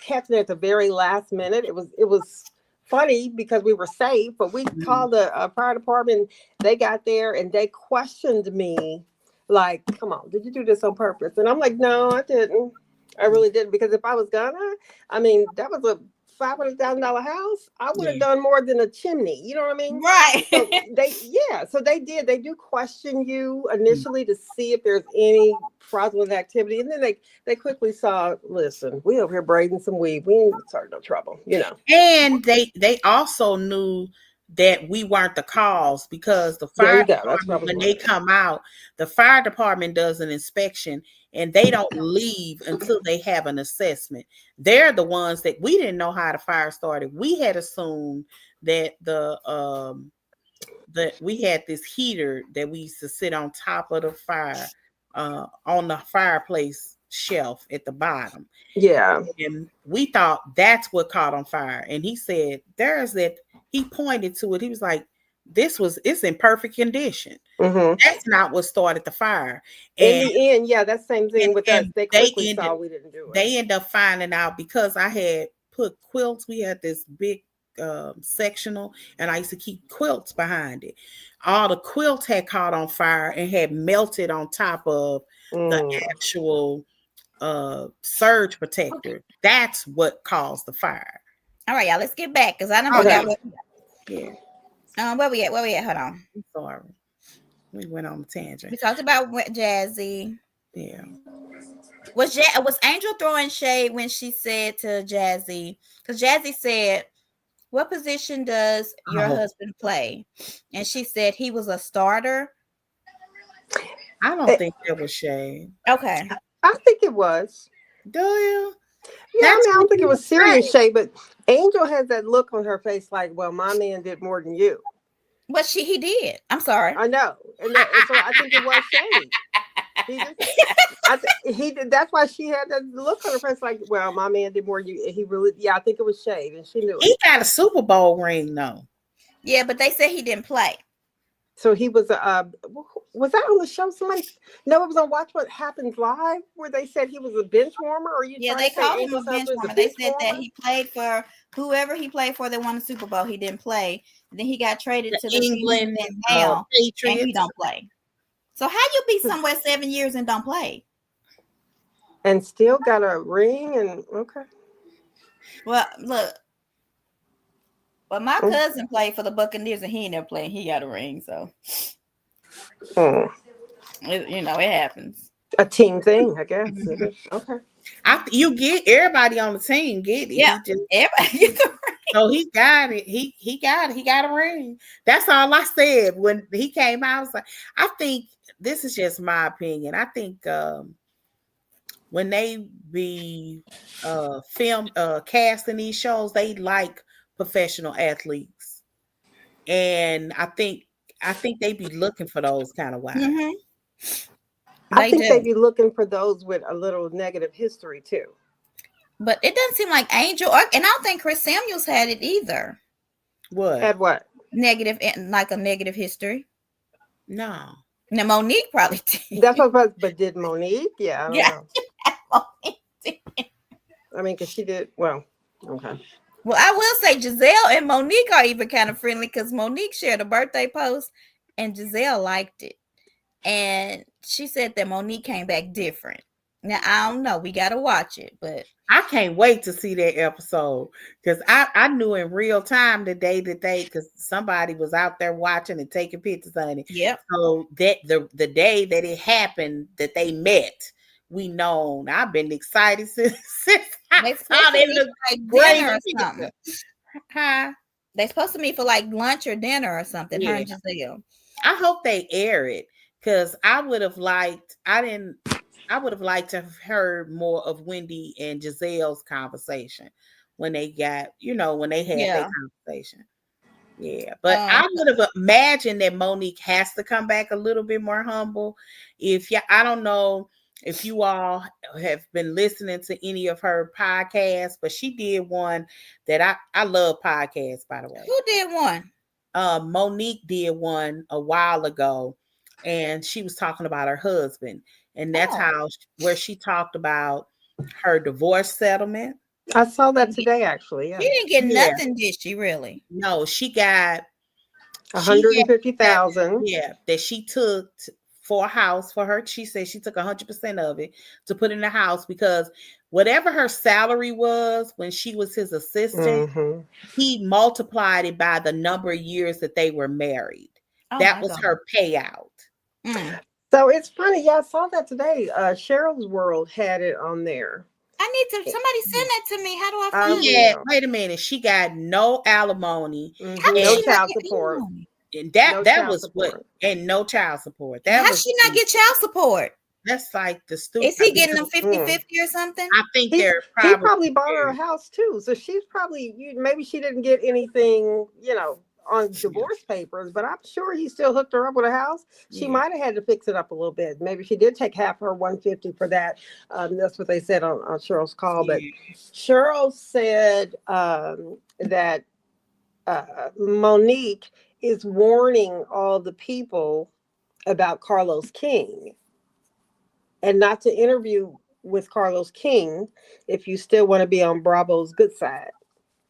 catching it at the very last minute. It was funny because we were safe, but we called the fire department. They got there and they questioned me like, come on, did you do this on purpose? And I'm like, no, I didn't. I really didn't, because if I was gonna, that was a $500,000 house. I would have done more than a chimney. You know what I mean? Right. So they do question you initially to see if there's any fraudulent activity, and then they quickly saw, listen, we over here braiding some weave. We ain't starting no trouble, And they also knew that we weren't the cause, because the fire department, when they come out, the fire department does an inspection and they don't leave until they have an assessment. They're the ones that we didn't know how the fire started. We had assumed that we had this heater that we used to sit on top of the fire, on the fireplace shelf at the bottom. Yeah. And we thought that's what caught on fire. And he said, he pointed to it. He was like, it's in perfect condition. That's not what started the fire. In the end, that same thing with us. They quickly saw we didn't do it. They ended up finding out because I had put quilts. We had this big sectional, and I used to keep quilts behind it. All the quilts had caught on fire and had melted on top of the actual surge protector. That's what caused the fire. All right, y'all, let's get back, because I don't forget. Where we at? Hold on. I'm sorry. We went on a tangent. We talked about Jazzy. Yeah. Was Angel throwing shade when she said to Jazzy? Because Jazzy said, what position does your husband play? And she said he was a starter. I don't think that was shade. Okay. I think it was. Do you? Yeah, I don't think it was serious shade, but Angel has that look on her face like, well, my man did more than you. But he did. I'm sorry. I know. And so I think it was shade. He did. That's why she had that look on her face like, well, my man did more than you. He really, I think it was shade, and she knew it. He got a Super Bowl ring, though. Yeah, but they said he didn't play. So he was was that on the show? No, it was on Watch What Happens Live, where they said he was a bench warmer. Or they called him a bench warmer. They said that he played for whoever he played for that won the Super Bowl. He didn't play. And then he got traded to the England and he don't play. So how you be somewhere 7 years and don't play? And still got a ring and okay. Well, look. But my cousin played for the Buccaneers and he ain't never played. He got a ring, so it happens. A team thing, I guess. Okay. You get everybody on the team get it. Yeah, everybody gets the ring. So he got it. He got it. He got a ring. That's all I said when he came out. I was like, I think this is just my opinion. I think when they be film casting these shows, they like professional athletes. And I think they be looking for those kind of wives. Mm-hmm. I They think do. they'd be looking for those with a little negative history too. But it doesn't seem like Angel, and I don't think Chris Samuels had it either. What? Had what? Negative, like a negative history. No. Now Monique probably did. That's what. But did Monique? Yeah, I don't Yeah. know. I mean, because she did well. Okay. Well, I will say Giselle and Monique are even kind of friendly because Monique shared a birthday post and Giselle liked it. And she said that Monique came back different. Now, I don't know. We got to watch it, but I can't wait to see that episode because I knew in real time the day that because somebody was out there watching and taking pictures on it. yep. So that the day that it happened that they met, we known. I've been excited since They I supposed saw to them meet look for like great. dinner or something. Huh? They supposed to meet for like lunch or dinner or something. Her Yeah. and Giselle. I hope they air it because I would have liked to have heard more of Wendy and Giselle's conversation when they got, when they had that conversation. Yeah. But I would have imagined that Monique has to come back a little bit more humble. I don't know if you all have been listening to any of her podcasts, but she did one that I love podcasts, by the way. Who did one? Monique did one a while ago, and she was talking about her husband, and that's where she talked about her divorce settlement. I saw that today, actually. Yeah. She didn't get nothing, did she? Really? No, she got 150,000. Yeah, that she took for a house for her. She said she took 100% of it to put in the house because whatever her salary was when she was his assistant, he multiplied it by the number of years that they were married. That was her payout. So it's funny. Yeah, I saw that today. Cheryl's World had it on there. I need to. Somebody send that to me. How do I find it? Yeah, wait a minute. She got no alimony. No child support. And that was what, and no child support. How she not get child support? That's like the stupid. Is he getting them 50-50 or something? I think he probably bought her a house too. So she's probably, maybe she didn't get anything, on divorce papers, but I'm sure he still hooked her up with a house. She might have had to fix it up a little bit. Maybe she did take half her 150 for that. That's what they said on Cheryl's call. But Cheryl said that Monique is warning all the people about Carlos King and not to interview with Carlos King if you still want to be on Bravo's good side.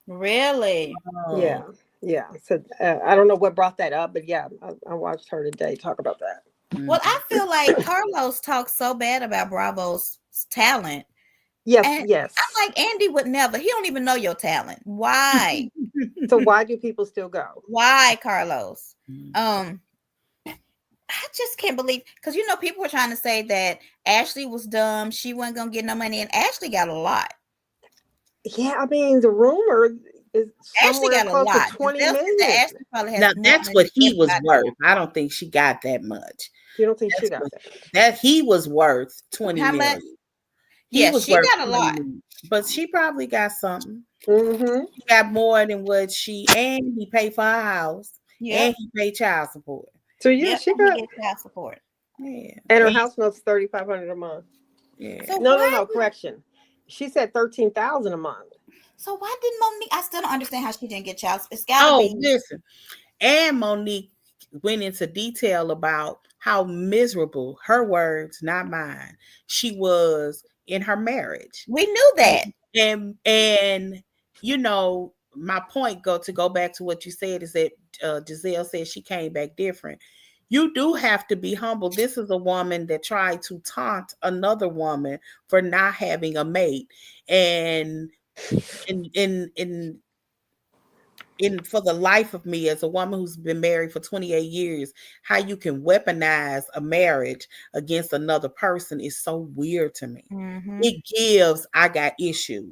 Really? Yeah. Yeah. So I don't know what brought that up, but yeah, I watched her today talk about that. Well, I feel like Carlos talks so bad about Bravo's talent. Yes. I'm like, Andy would never. He don't even know your talent. Why? So why do people still go? Why, Carlos? I just can't believe, because people were trying to say that Ashley was dumb. She wasn't gonna get no money, and Ashley got a lot. Yeah, I mean, the rumor is Ashley got a lot. 20 million. Ashley probably has now that's what he was worth. I don't think she got that much. You don't think she got that? That he was worth 20 million. Much? Yeah, she got a lot. Million, but she probably got something. She got more than what and he paid for her house. And he paid child support. So she got child support. Yeah. And her house note's $3,500 a month. Yeah. So no, correction. She said $13,000 a month. So why didn't Monique? I still don't understand how she didn't get child support. It's gotta be. Listen. And Monique went into detail about how miserable, her words, not mine, she was in her marriage. We knew that. And my point go back to what you said is that Giselle said she came back different. You do have to be humble. This is a woman that tried to taunt another woman for not having a mate. And for the life of me, as a woman who's been married for 28 years, how you can weaponize a marriage against another person is so weird to me. It gives, I got issues,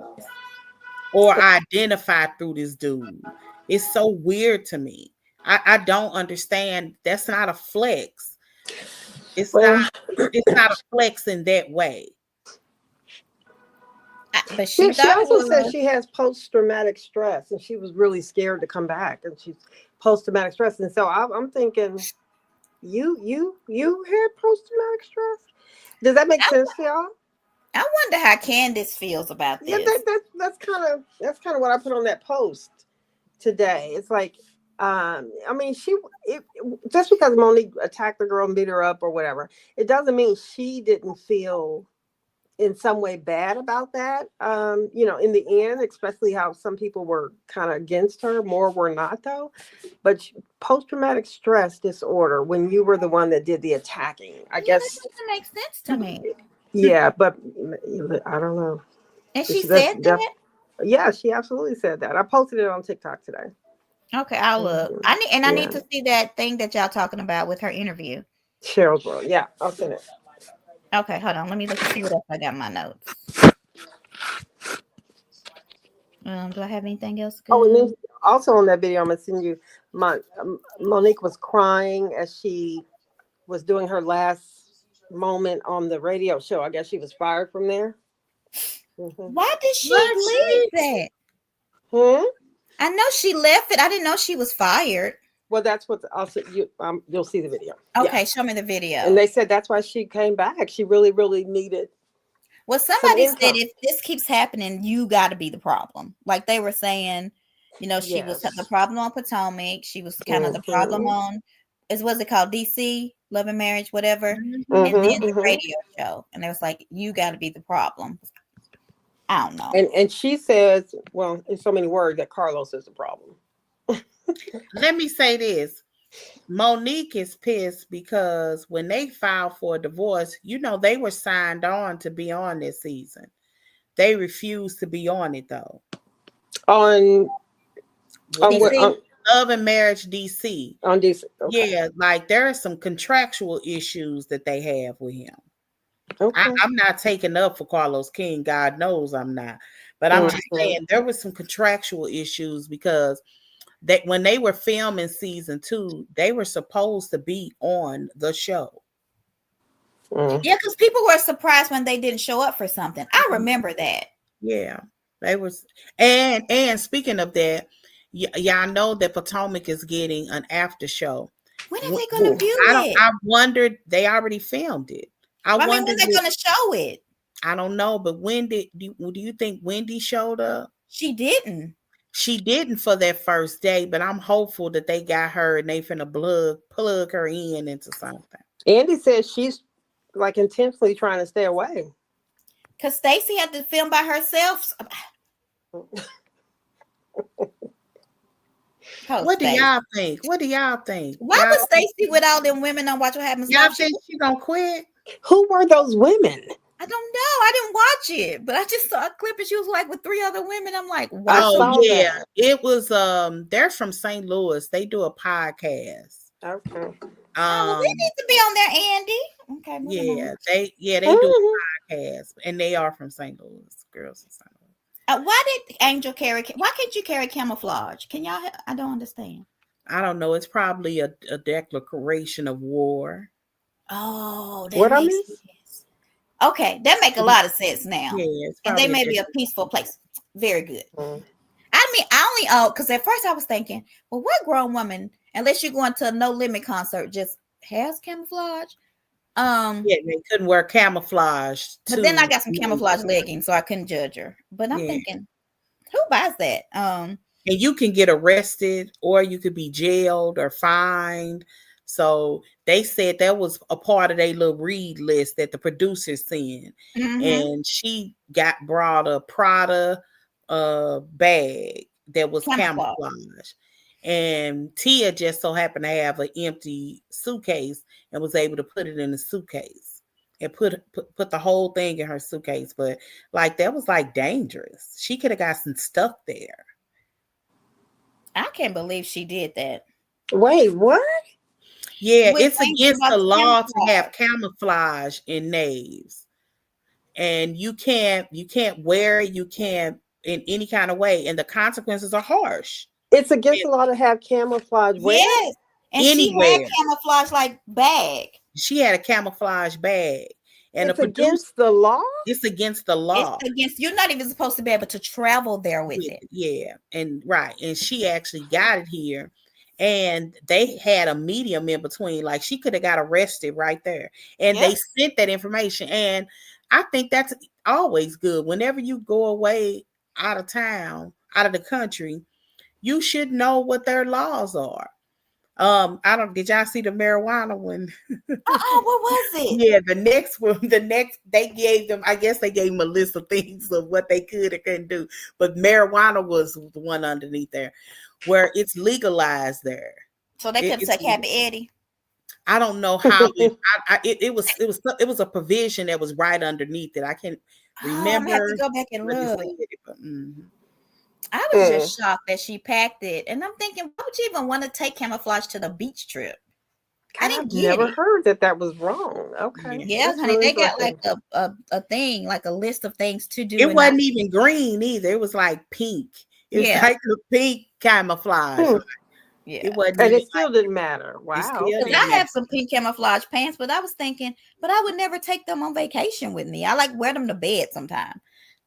or I identify through this dude. It's so weird to me. I don't understand. That's not a flex. It's not a flex in that way. But she She thought it also said was. she has post-traumatic stress, and she was really scared to come back, and she's post-traumatic stress. And so I'm thinking, you had post-traumatic stress? Does that make sense to y'all? I wonder how Candace feels about Yeah, this. that's kind of what I put on that post today. It's like, I mean, just because Monique attacked the girl and beat her up or whatever, it doesn't mean she didn't feel in some way bad about that. In the end, especially how some people were kind of against her, more were not though. But post-traumatic stress disorder, when you were the one that did the attacking, I Yeah, that guess, doesn't make sense to me. yeah, but I don't know. And she That's said that? yeah, she absolutely said that. I posted it on TikTok today. Okay, I'll look. I need Yeah. to see that thing that y'all talking about with her interview. Cheryl's World. Yeah, I'll send it. Okay, hold on. Let me look and see what else I got in my notes. Do I have anything else good? Oh, and then also on that video, I'm gonna send you. Monique was crying as she was doing her last moment on the radio show. I guess she was fired from there. Mm-hmm. Why did she leave that? I know she left it. I didn't know she was fired. Well, that's what also you'll see the video. Okay, Yeah. show me the video. And they said that's why she came back. She really, really needed. Well, somebody said if this keeps happening, you got to be the problem. Like they were saying, she was the problem on Potomac. She was kind of the problem on, what's it called, DC, Love and Marriage, whatever, and then the radio show. And it was like, you got to be the problem. I don't know. And she says, well, in so many words, that Carlos is the problem. Let me say this. Monique is pissed because when they filed for a divorce, they were signed on to be on this season. They refused to be on it though. On Love and Marriage DC. On DC. Okay. Yeah, like there are some contractual issues that they have with him. Okay. I'm not taking up for Carlos King. God knows I'm not. But I'm just saying there was some contractual issues because when they were filming season 2, they were supposed to be on the show. Yeah, because people were surprised when they didn't show up for something. I remember that. Yeah, they was. And speaking of that, y'all know that Potomac is getting an after show. When are they going to view it? I wondered. They already filmed it. I mean, when they're going to show it? I don't know, but do you think Wendy showed up? She didn't. She didn't for that first day, but I'm hopeful that they got her and they finna plug her into something. Andy says she's like intentionally trying to stay away. Because Stacey had to film by herself. What do y'all think? Why was Stacey with all them women on Watch What Happens? Y'all think she gonna quit? Who were those women? I don't know. I didn't watch it, but I just saw a clip and she was like with 3 other women. I'm like, wow. Oh yeah, it was. They're from St. Louis. They do a podcast. Okay. Well, they need to be on there, Andy. Okay. They do a podcast, and they are from St. Louis. Girls in St. Louis. Why did Angel carry? Why can't you carry camouflage? Can y'all? I don't understand. I don't know. It's probably a declaration of war. Oh, that makes sense. Okay, that make a lot of sense now. Yeah, and they may be a peaceful place. Very good. I mean, because at first I was thinking, well, what grown woman, unless you're going to a No Limit concert, just has camouflage? They couldn't wear camoufage. But then I got some camouflage leggings, so I couldn't judge her. But I'm thinking, who buys that? And you can get arrested, or you could be jailed or fined. So they said that was a part of their little read list that the producers sent. And she brought a Prada bag that was camouflage. And Tia just so happened to have an empty suitcase and was able to put it in the suitcase and put the whole thing in her suitcase. But like that was like dangerous. She could have got some stuff there. I can't believe she did that. Wait, what? Yeah, it's against the law to have camouflage in naves. And you can't wear it, you can't in any kind of way, and the consequences are harsh. It's against the law to have camouflage. Yes, and anywhere. She had camouflage like bag. She had a camouflage bag, And it's against the law? It's against the law. It's against, you're not even supposed to be able to travel there with it. Yeah. And right. And she actually got it here. And they had a medium in between. Like she could have got arrested right there. And they sent that information. And I think that's always good. Whenever you go away out of town, out of the country, you should know what their laws are. Did y'all see the marijuana one? What was it? Yeah, the next they gave them, I guess they gave them a list of things of what they could and couldn't do. But marijuana was the one underneath there where it's legalized there. So they could say Happy Eddie. I don't know how it was a provision that was right underneath it. I can't remember. I have to go back and look. I was just shocked that she packed it. And I'm thinking, why would you even want to take camouflage to the beach trip? I've never heard that was wrong. Okay. Yeah, honey, really they got like a thing, like a list of things to do. It wasn't even green either. It was like pink. It was like the pink camouflage. Yeah. It wasn't, and it still didn't matter. Wow. I have some pink camouflage pants, but I was thinking, but I would never take them on vacation with me. I like wear them to bed sometime.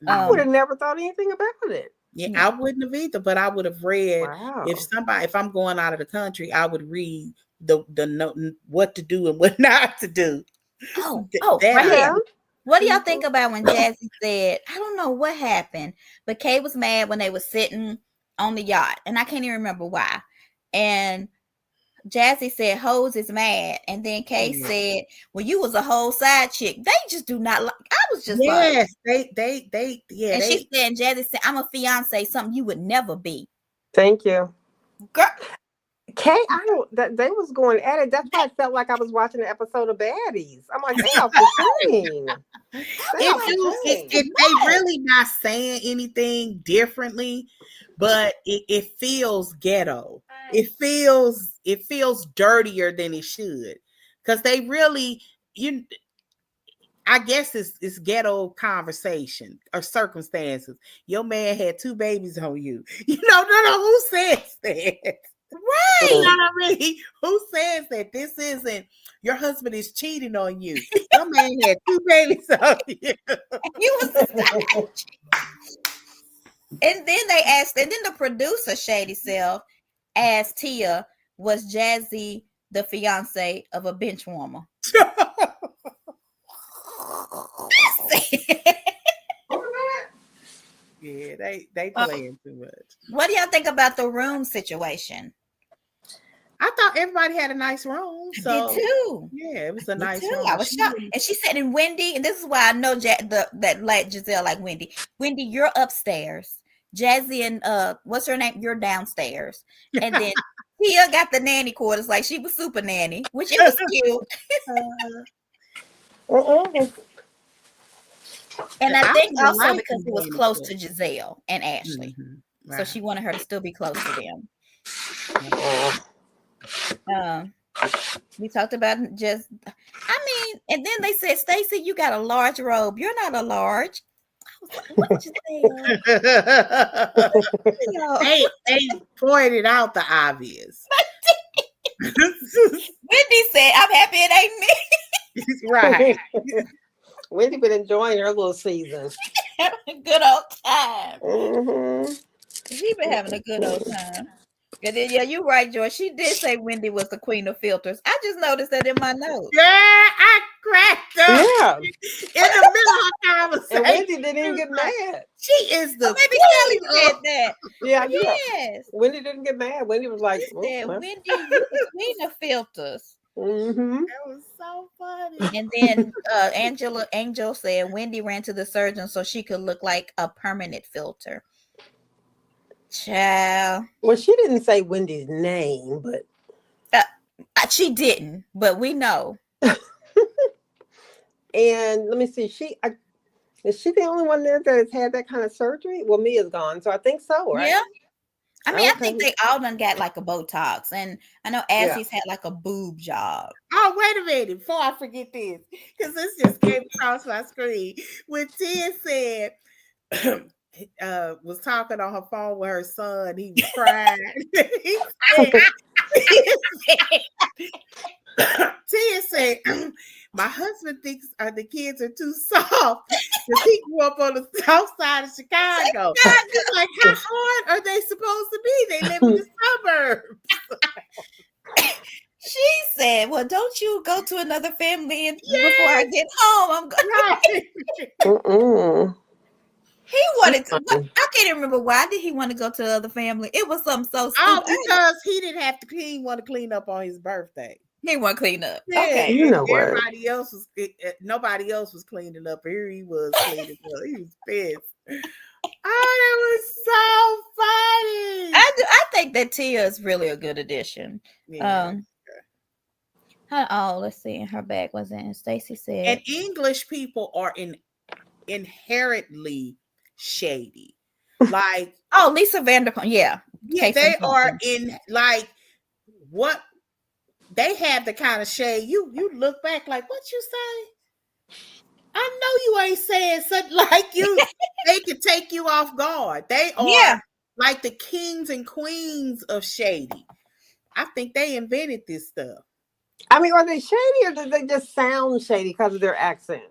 I would have never thought anything about it. Yeah, I wouldn't have either, but I would have read if I'm going out of the country, I would read the note what to do and what not to do. What do y'all think about when Jazzy said, I don't know what happened, but Kay was mad when they were sitting on the yacht, and I can't even remember why. And Jazzy said, "Hoes is mad," and then Kay said, "Well, you was a whole side chick. They just do not like." I was just they And she said, Jazzy said, "I'm a fiance, something you would never be." Thank you, girl. Kay, they was going at it. That's why I felt like I was watching an episode of Baddies. I'm like, they off the chain. If they really not saying anything differently, but it feels ghetto. It feels dirtier than it should, because they really, I guess it's ghetto conversation or circumstances. Your man had 2 babies on you. No, who says that? Right. You know what I mean? Who says that this isn't your husband is cheating on you? Your man had 2 babies on you. You was and then they asked, and then the producer, Shady Self, asked Tia, was Jazzy the fiance of a bench warmer? Yeah, they playing too much. What do y'all think about the room situation? I thought everybody had a nice room. So I did too. Yeah, it was a nice room. I was shocked. And she said, "In Wendy," and this is why I know that like Giselle like Wendy. Wendy, you're upstairs. Jazzy and what's her name? You're downstairs. And then Tia got the nanny quarters, like she was super nanny, which it was cute. And I think also because it was close to Giselle and Ashley. Mm-hmm. Right. So she wanted her to still be close to them. We talked about and then they said, Stacey, you got a large robe. You're not a large. I was like, what did you say? They pointed out the obvious. Wendy said, I'm happy it ain't me. Right. Wendy been enjoying her little season. Having a good old time. Mm-hmm. She been having a good old time. And then, yeah, you're right, George. She did say Wendy was the queen of filters. I just noticed that in my notes. Yeah, I cracked up. Yeah. In the middle of our conversation. And Wendy didn't even get mad. She is the maybe Kelly said that. Yeah, yes. Wendy didn't get mad. Wendy was like, Wendy, you're the queen of filters. Mm-hmm. That was so funny. And then Angel said Wendy ran to the surgeon so she could look like a permanent filter. Child. Well, she didn't say Wendy's name, but she didn't, but we know. And let me see, is she the only one there that has had that kind of surgery? Well, Mia's gone, so I think so, right? Yeah. I think they all done got like a Botox, and I know Assie's had like a boob job. Oh, wait a minute, before I forget this, because this just came across my screen. When Tia said, was talking on her phone with her son, he was crying. Tia said, my husband thinks the kids are too soft because he grew up on the south side of Chicago. He's like, how hard are they supposed to be? They live in the suburbs. She said, well, don't you go to another family before I get home. I'm going. Right. He wanted to. I can't even remember why did he want to go to the other family. It was something so stupid. Oh, because he didn't have to. He didn't want to clean up on his birthday. He want to clean up. Yeah, okay, you know what? Everybody else was. Nobody else was cleaning up. Here he was cleaning up. He was pissed. Oh, that was so funny. I think that Tia is really a good addition. Yeah. Let's see. In her bag was in. Stacy said, and English people are inherently shady. Like, oh, Lisa Vanderpump. Yeah, they are in like what they have the kind of shade. You look back like, what you say? I know you ain't saying something like you. They could take you off guard. They are like the kings and queens of shady. I think they invented this stuff. I mean, are they shady or do they just sound shady because of their accent?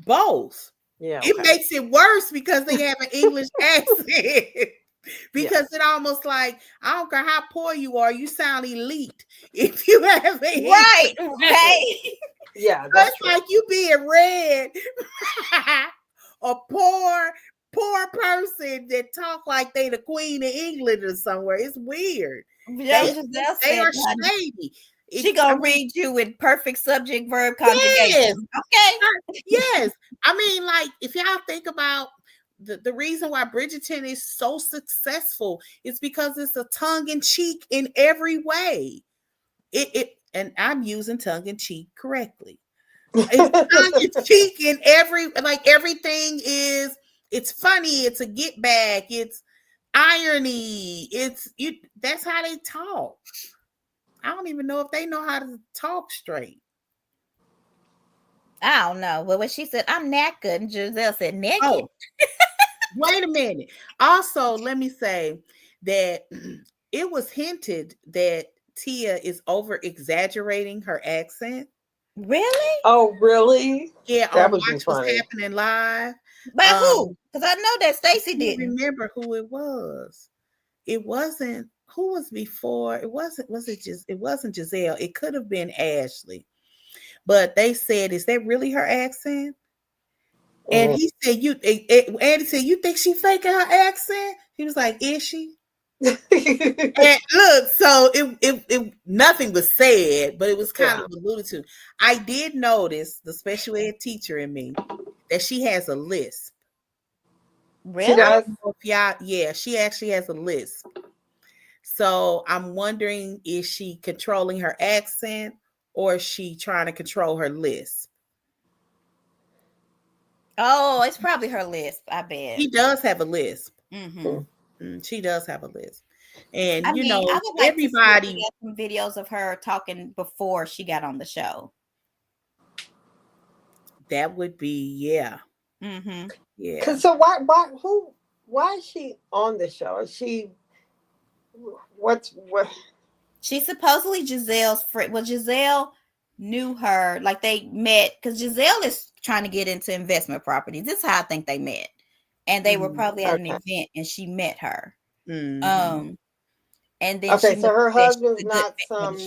Both. Yeah. It makes it worse because they have an English accent. Because it almost like, I don't care how poor you are, you sound elite if you have a right. Yeah, that's like you being red. A poor person that talk like they the queen of England or somewhere. It's weird. They are shady. She gonna read you with perfect subject verb conjugation. Okay. Yes. I mean, like, if y'all think about the reason why Bridgerton is so successful is because it's a tongue-in-cheek in every way. And I'm using tongue-in-cheek correctly. It's tongue-in-cheek in everything is, it's funny, it's a get back, it's irony, that's how they talk. I don't even know if they know how to talk straight. I don't know. Well, when she said, I'm knackered, and Giselle said, naked. Oh, wait a minute. Also, let me say that it was hinted that Tia is over exaggerating her accent. Really? Oh, really? Yeah, that on was Watch What's Happening Live. By who? Because I know that Stacy didn't remember who it was. It wasn't. Who was before? It wasn't Giselle. It could have been Ashley. But they said, is that really her accent? And he said, Andy said, you think she faking her accent? He was like, is she? And look, so it nothing was said, but it was kind of alluded to. I did notice the special ed teacher in me that she has a lisp. Really? She does? Yeah, she actually has a lisp. So I'm wondering, is she controlling her accent or is she trying to control her lisp? Oh, it's probably her lisp, I bet. She does have a lisp. Mm-hmm. She does have a lisp. And I would like everybody to see some videos of her talking before she got on the show. That would be, yeah. Mm-hmm. Yeah. So why is she on the show? Is she what? She's supposedly Giselle's friend. Well, Giselle knew her, like they met because Giselle is trying to get into investment properties. This is how I think they met, and they were probably at an event, and she met her. Mm-hmm. And then so her husband's not some.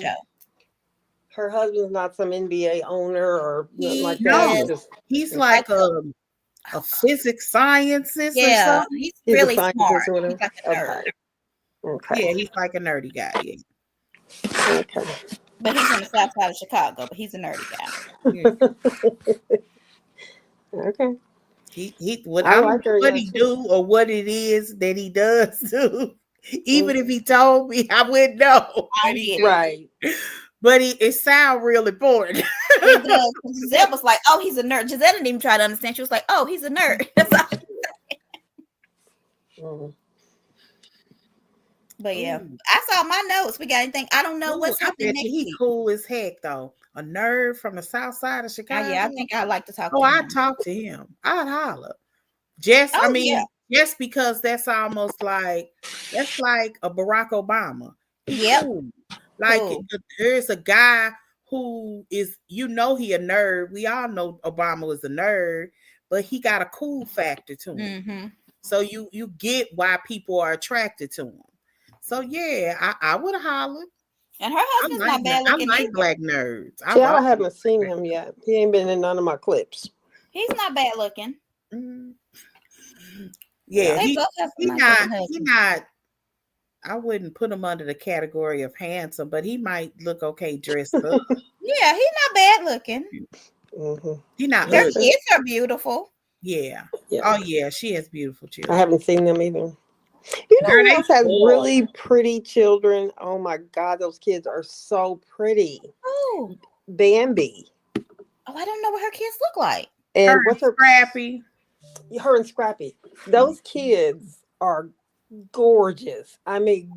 Her husband's not some NBA owner or nothing like that. No, he's like a physics scientist. Yeah, or something. He's really smart. He's like a nerd. Okay. Yeah, he's like a nerdy guy. Yeah. Okay. But he's on the south side of Chicago, but he's a nerdy guy. Okay. What he do or what it is that he does do. Even if he told me, I wouldn't know. Right. But it sounds real important. It does. Giselle was like, oh, he's a nerd. Giselle didn't even try to understand. She was like, oh, he's a nerd. That's all she said. But yeah, I saw my notes. We got anything? I don't know what's happening next week. He's cool as heck, though. A nerd from the south side of Chicago. Yeah, I think I'd like to talk to him. I'd talk to him. I'd holler. Just because that's almost like a Barack Obama. Yep. Cool. Like there's a guy who is, he a nerd. We all know Obama was a nerd, but he got a cool factor to him. Mm-hmm. So you get why people are attracted to him. So yeah, I would have hollered. And her husband's not bad I looking like either. black nerds. I haven't seen him yet. He ain't been in none of my clips. He's not bad looking. Mm. Yeah, They he both have some nice not looking husbands. he not. I wouldn't put him under the category of handsome, but he might look okay dressed up. Yeah, he's not bad looking. Mm-hmm. He not Their ugly. kids are beautiful. Yeah. Yeah. Oh yeah, she has beautiful I children. haven't seen them either. You know Girl, who they else has spoiled. really pretty children? Oh my God, those kids are so pretty. Oh, Bambi. I don't know what her kids look like. And Her what's her Scrappy. Her and Scrappy. Those kids are gorgeous. I mean,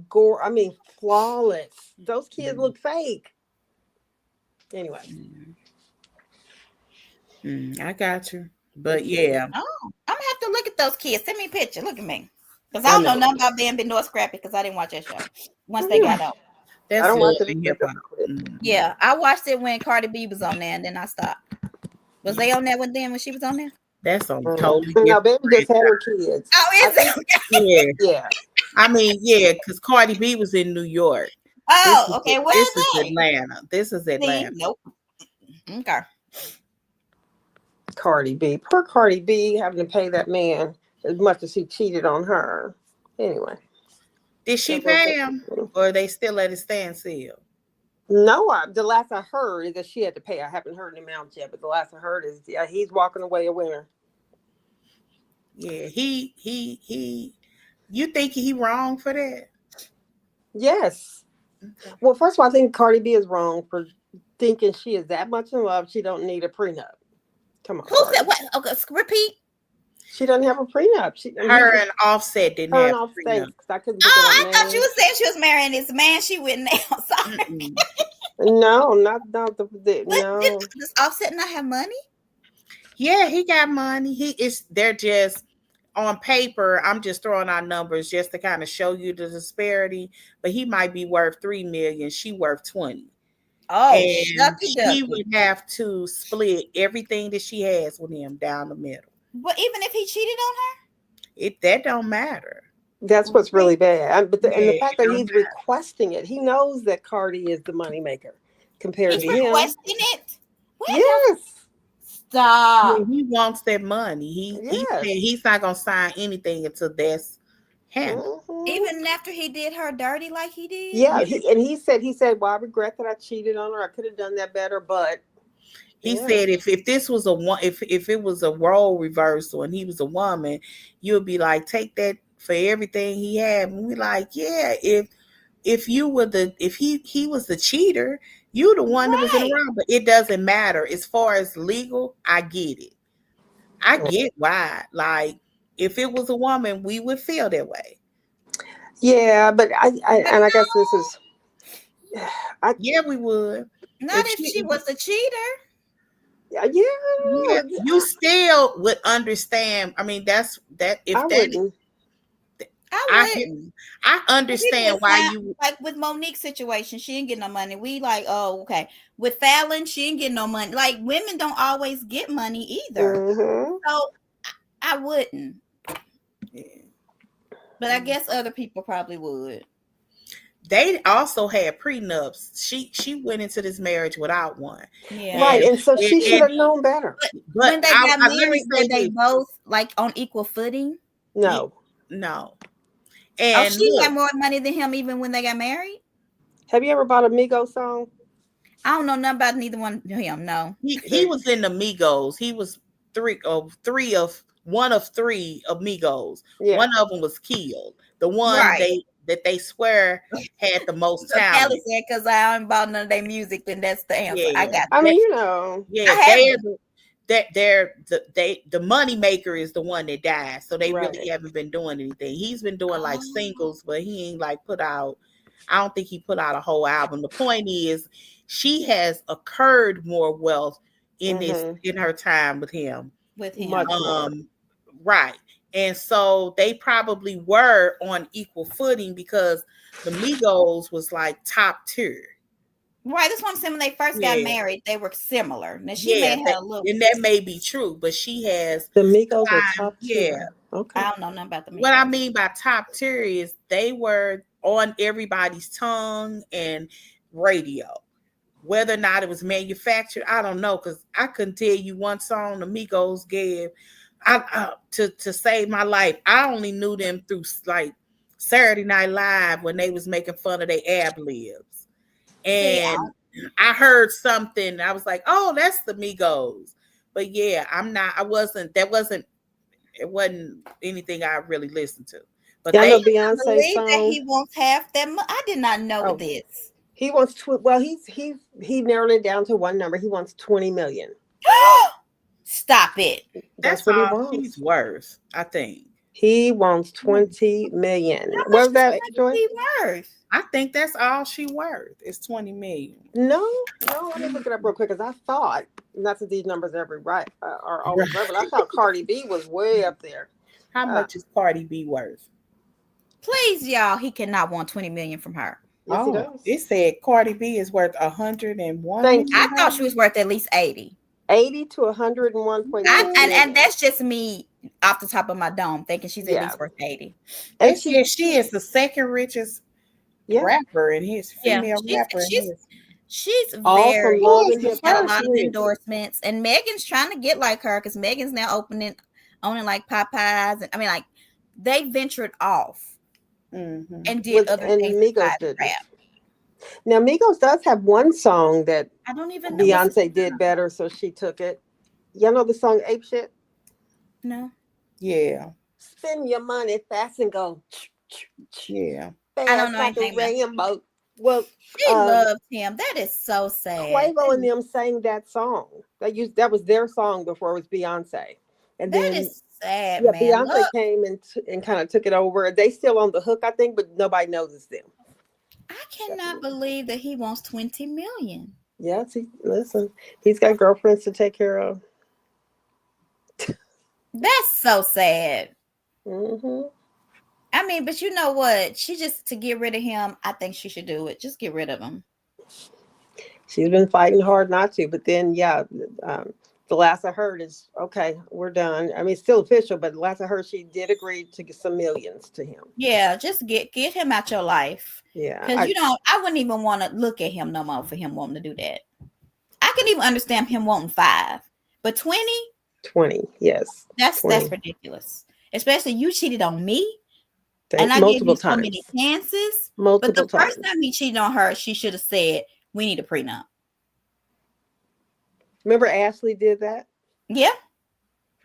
flawless. Those kids look fake. Anyway. I got you. But yeah. Oh, I'm gonna have to look at those kids. Send me a picture. Look at me. Because I don't know nothing about Bambi nor Scrappy because I didn't watch that show once they got out. That's I don't watch it. Yeah, I watched it when Cardi B was on there and then I stopped. Was they on there when she was on there? That's on totally No, different. Baby just had her kids. Oh, is it? Yeah. I mean, yeah, because Cardi B was in New York. Oh, okay. Where this is is Atlanta. This is Atlanta. Nope. Okay. Cardi B. Poor Cardi B having to pay that man as much as he cheated on her. Anyway. Did she pay him? Or are they still at a standstill? No, the last I heard is that she had to pay. I haven't heard an amount yet, but the last I heard is he's walking away a winner. Yeah, he you think he wrong for that? Yes. Okay. Well, first of all, I think Cardi B is wrong for thinking she is that much in love. She don't need a prenup. Come on. Who said what? Okay, repeat. She doesn't have a prenup. Her and Offset didn't have a prenup. I couldn't I thought you were saying she was marrying this man she wouldn't nail. Sorry. No, not no. Does Offset not have money? Yeah, he got money. They're just on paper. I'm just throwing out numbers just to kind of show you the disparity. But he might be worth $3 million. She worth 20. Oh, and she would have to split everything that she has with him down the middle. But even if he cheated on her, that don't matter. That's what's really bad. And the fact that he's requesting it, he knows that Cardi is the moneymaker compared to him. He's requesting it. Yes. Stop. He wants that money. He's not gonna sign anything until that's handled. Mm-hmm. Even after he did her dirty like he did. Yeah, he said, "Well, I regret that I cheated on her. I could have done that better, but." He said if this was if it was a role reversal and he was a woman, you would be like, take that for everything he had. And we like, yeah, if you were if he was the cheater, you the one that was in the wrong. But it doesn't matter. As far as legal, I get it. I get why. Like, if it was a woman, we would feel that way. Yeah, but I guess this is yeah, we would. Not if she was a cheater. Yeah, you still would understand. I mean, that's that. If I that, wouldn't. I understand why you like with Monique's situation. She didn't get no money. We like, oh, okay. With Fallon, she didn't get no money. Like women don't always get money either. Mm-hmm. So I wouldn't. Yeah. But I guess other people probably would. They also had prenups. She went into this marriage without one. Yeah. Right. And so she should have known better. But when they got married, were they both like on equal footing? No. And she had more money than him even when they got married? Have you ever bought a Migos song? I don't know nothing about neither one of him. No. He was in the Migos. He was one of three of Migos. Yeah. One of them was killed. The one that they swear had the most talent. Kelly said, because I don't bought none of their music, then that's the answer. Yeah. I got. I mean, you know. Yeah, the money maker is the one that died, so they really haven't been doing anything. He's been doing like singles, but he ain't like put out. I don't think he put out a whole album. The point is, she has accrued more wealth in in her time with him. Right. And so they probably were on equal footing because the Migos was like top tier. Right, that's what I'm saying. When they first got Yeah. married, they were similar. Now she Yeah, may have had a little. and that may be true, but she has The Migos are climbed. top Yeah. tier. Okay. I don't know nothing about the What I Migos. mean by top tier is they were on everybody's tongue and radio. Whether or not it was manufactured, I don't know, because I couldn't tell you one song the Migos gave. To save my life, I only knew them through like Saturday Night Live when they was making fun of their ad libs, See, and I heard something. I was like, "Oh, that's the Migos." But yeah, I'm not. I wasn't. That wasn't. It wasn't anything I really listened to. But Y'all they know I Beyonce's believe that song? he wants half that. I did not know Oh, this. he wants well, he narrowed it down to one number. He wants 20 million. Stop it. That's that's what he all she's wants. worth, I think. He wants 20 million. How much What was is that, Joy? he worth? I think that's all she worth is 20 million. No, no. Let me look it up real quick because I thought not that these numbers are always right, but I thought Cardi B was way up there. How much is Cardi B worth? Please, y'all, he cannot want 20 million from her. Yes, he does. It said Cardi B is worth 101 Thank million. I thought she was worth at least 80. 80 to 101.6 And million. that's just me off the top of my dome thinking she's at Yeah. least worth 80. They said she is the second richest rapper in his female rapper in his. She's all very from Love Who and is the Hip got a Hop. first lot of rich? endorsements, and Megan's trying to get like her because Megan's now owning like Popeyes, and I mean, like they ventured off and did other And things Migos besides did. rap. Now Migos does have one song that I don't even know. Beyonce did better, so she took it. Y'all know the song Ape Shit? No. Yeah. Spend your money fast and go. Yeah. Fast I don't know like anything a rainbow. Well, She loved him. That is so sad. Quavo and them sang that song. That was their song before it was Beyonce. And That then is sad, yeah, man. Beyonce came and kind of took it over. They still on the hook, I think, but nobody noticed them. I cannot believe that he wants 20 million. Yes, listen, he's got girlfriends to take care of. That's so sad. Mm-hmm. I mean, but you know what? She just to get rid of him. I think she should do it. Just get rid of him. She's been fighting hard not to, but then the last I heard is okay, we're done. I mean, it's still official, but the last I heard, she did agree to get some millions to him. Yeah, just get him out your life. Yeah, because I wouldn't even want to look at him no more for him wanting to do that. I can even understand him wanting 5, but 20, yes, that's ridiculous. Especially you cheated on me. And I gave you so many chances. But the first time he cheated on her, she should have said, we need a prenup. Remember Ashley did that? Yeah.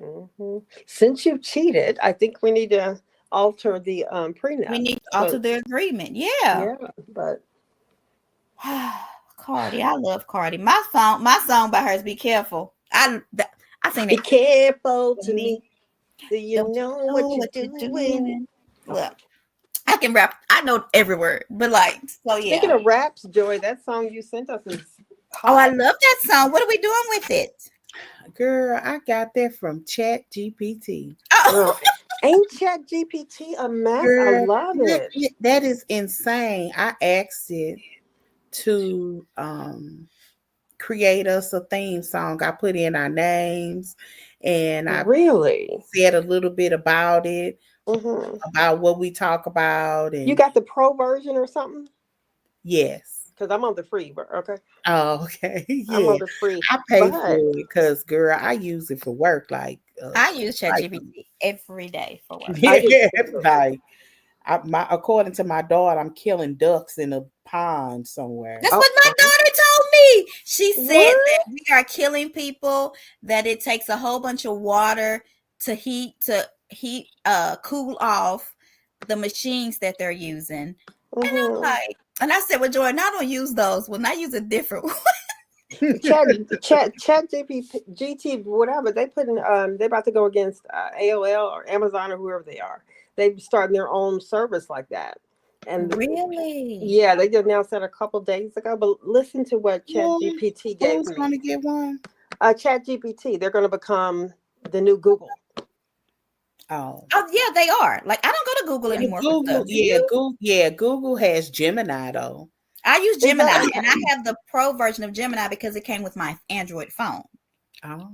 Mm-hmm. Since you've cheated, I think we need to alter the prenup. We need to alter the agreement. Yeah. Yeah, but Cardi, I love Cardi. My song by her is Be Careful. I sing Be it. Careful to me. Do you know what you're doing? Look, I can rap. I know every word, but like, so yeah. Speaking of raps, Joy, that song you sent us is hot. Oh, I love that song. What are we doing with it? Girl, I got that from Chat GPT. Oh. Ain't Chat GPT a mess? Girl, I love it. That is insane. I asked it to create us a theme song. I put in our names and I really said a little bit about it, about what we talk about. And you got the pro version or something? Yes. Because I'm on the free, okay. Oh, okay. Yeah. I'm on the free. I pay for it because, girl, I use it for work. Like I use ChatGPT every day for work. Yeah, like according to my daughter, I'm killing ducks in a pond somewhere. That's what my daughter told me. She said that we are killing people, that it takes a whole bunch of water to cool off the machines that they're using. And I'm like, and I said, well, Jordan, I don't use those. Well, I use a different one. Chat GPT, whatever they put in, they're about to go against AOL or Amazon or whoever they are. They're starting their own service like that. And really, yeah, they just announced that a couple days ago. But listen to what Chat GPT gave me. Who's going to get one? Chat GPT. They're going to become the new Google. Oh yeah, they are. Like I don't go to Google anymore. Google, Google has Gemini though. I use It Gemini, does. and I have the pro version of Gemini because it came with my Android phone. Oh.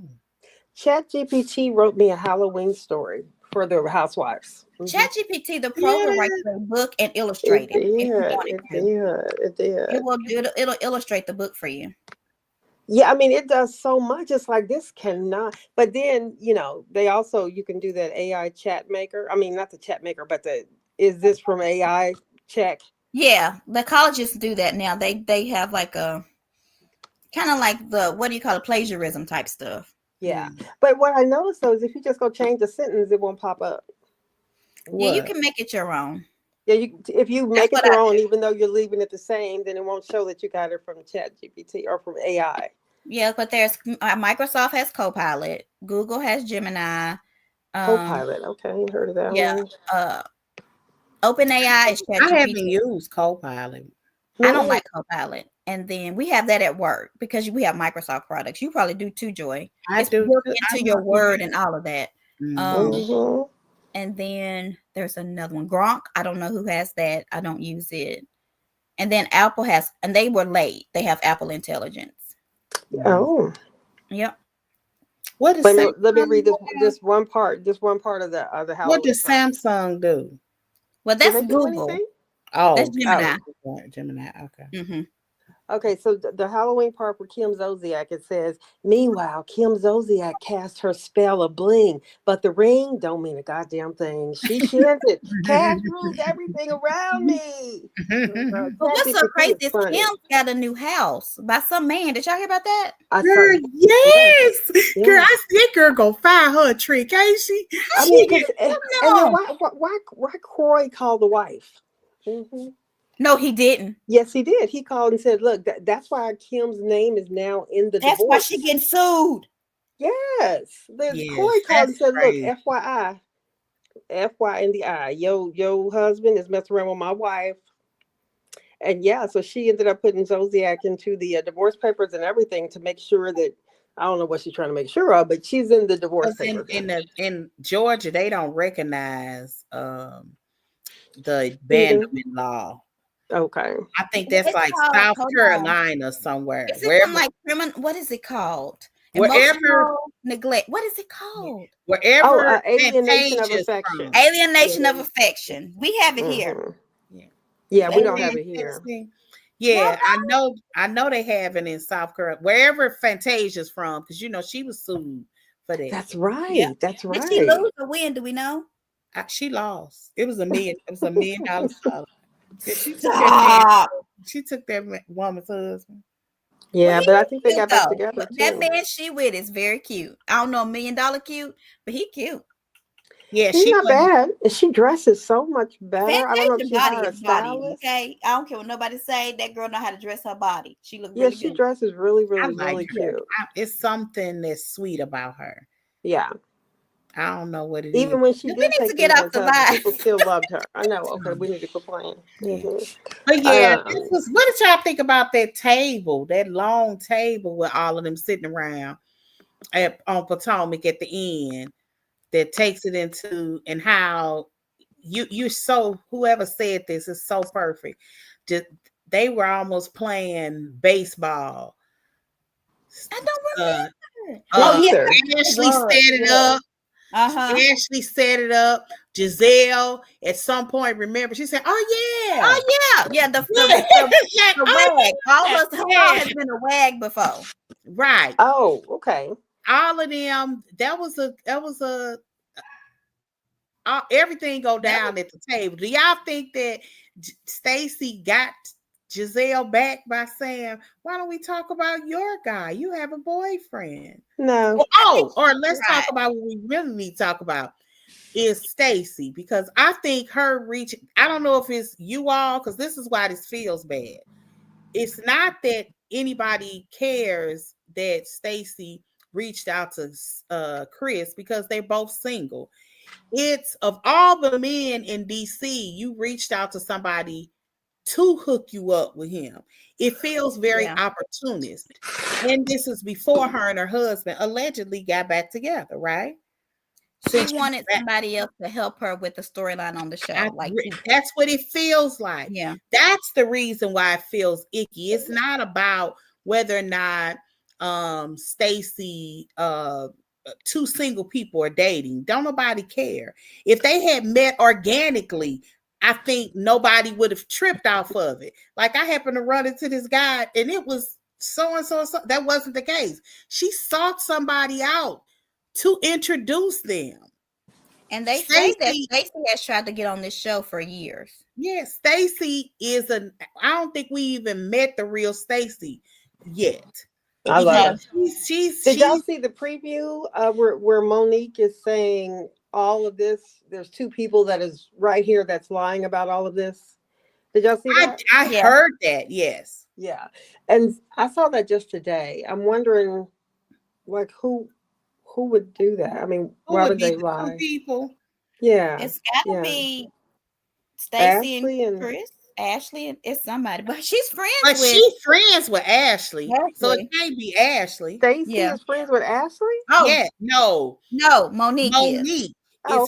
ChatGPT wrote me a Halloween story for the housewives. ChatGPT, the pro will write the book and illustrate It it if you did. want it It to. did. It did. It will. It'll illustrate the book for you. Yeah, I mean, it does so much. It's like this cannot. But then, they also you can do that AI chat maker. I mean, not the chat maker, but is this from AI check? Yeah, the colleges do that now. They have like a kind of like the what do you call it, plagiarism type stuff. Yeah. But what I noticed though is if you just go change the sentence, it won't pop up. Yeah, you can make it your own. Yeah, if you make it your own, even though you're leaving it the same, then it won't show that you got it from ChatGPT or from AI. Yeah, but there's Microsoft has Copilot, Google has Gemini. Copilot, okay, I ain't heard of that one. OpenAI is ChatGPT. I haven't used Copilot. I don't like Copilot. And then we have that at work because we have Microsoft products. You probably do too, Joy. It's built into your Word and all of that. And then there's another one, Gronk. I don't know who has that. I don't use it. And then Apple has, and they were late. They have Apple Intelligence. Oh. Yep. What does let me read this one part of the Halloween. What does Samsung do? Well, that's Google. Oh, that's Gemini. Gemini. Okay. Mm-hmm. Okay, so the Halloween part for Kim Zolciak, it says, meanwhile, Kim Zolciak cast her spell of bling, but the ring don't mean a goddamn thing. She chanted, cash rules everything around me. But what's so crazy is Kim's got a new house by some man. Did y'all hear about that? Girl, yes. Girl, I see girl go find her a trick, ain't she? I mean, and then why Croy called the wife? Mm-hmm. No, he didn't. Yes, he did. He called and said, look, that's why Kim's name is now in the divorce. That's why she getting sued. Yes. Corey called and said, look, FYI, FY in the eye, your husband is messing around with my wife. And yeah, so she ended up putting Zolciak into the divorce papers and everything to make sure that, I don't know what she's trying to make sure of, but she's in the divorce papers. In Georgia, they don't recognize the abandonment law. Okay. I think that's like South Carolina somewhere. Is it like criminal? What is it called? Wherever neglect. What is it called? Wherever alienation of affection. Alienation of affection. We have it here. Yeah, we don't have it here. Yeah, I know they have it in South Carolina. Wherever Fantasia's from, because she was sued for that. That's right. Yeah. That's right. Did she lose or win? Do we know? She lost. It was $1 million. It was $1 million. She took that woman's husband. Yeah, but I think they got back together. That man she with is very cute. I don't know, $1 million cute, but he cute. Yeah, she's not bad. She dresses so much better. I don't know if she hired a stylist. Okay, I don't care what nobody say. That girl know how to dress her body. She looks really good. She dresses really cute. It's something that's sweet about her. Yeah. I don't know what it is. Even when she did need to get off the line. People still loved her. I know. Okay, we need to quit playing. Mm-hmm. But yeah, what did y'all think about that table, that long table with all of them sitting around on Potomac at the end that takes it into, and how you're so, whoever said this is so perfect. Just, they were almost playing baseball. I don't remember. Ashley set it up. Ashley set it up. Giselle at some point, remember, she said, yeah, the wag. All has been a wag before, right? Oh, okay. All of them. That was a everything go down at the table. Do y'all think that Stacy got Giselle back by saying, why don't we talk about your guy? You have a boyfriend. No. Or let's talk about what we really need to talk about is Stacy, because I think her reaching, I don't know if it's you all, because this is why this feels bad. It's not that anybody cares that Stacy reached out to Chris, because they're both single. It's, of all the men in DC, you reached out to somebody to hook you up with him. It feels very opportunist. And this is before her and her husband allegedly got back together, right? She wanted somebody else to help her with the storyline on the show. That's what it feels like. Yeah. That's the reason why it feels icky. It's not about whether or not Stacy two single people are dating. Don't nobody care. If they had met organically, I think nobody would have tripped off of it. Like I happened to run into this guy and it was so and so. That wasn't the case. She sought somebody out to introduce them. And they say that Stacey has tried to get on this show for years. Yeah, Stacey is I don't think we even met the real Stacey yet. I love it. Did y'all see the preview where Monique is saying all of this? There's two people that is right here that's lying about all of this. Did y'all see that? I heard that, yes. Yeah. And I saw that just today. I'm wondering, like, who would do that? I mean, why would they lie? Two people. Yeah. It's got to be Stacey and Chris. Ashley and it's somebody, but she's friends with. She's friends with Ashley, so it can't be Ashley. Stacey is friends with Ashley. Oh yeah, no, Monique is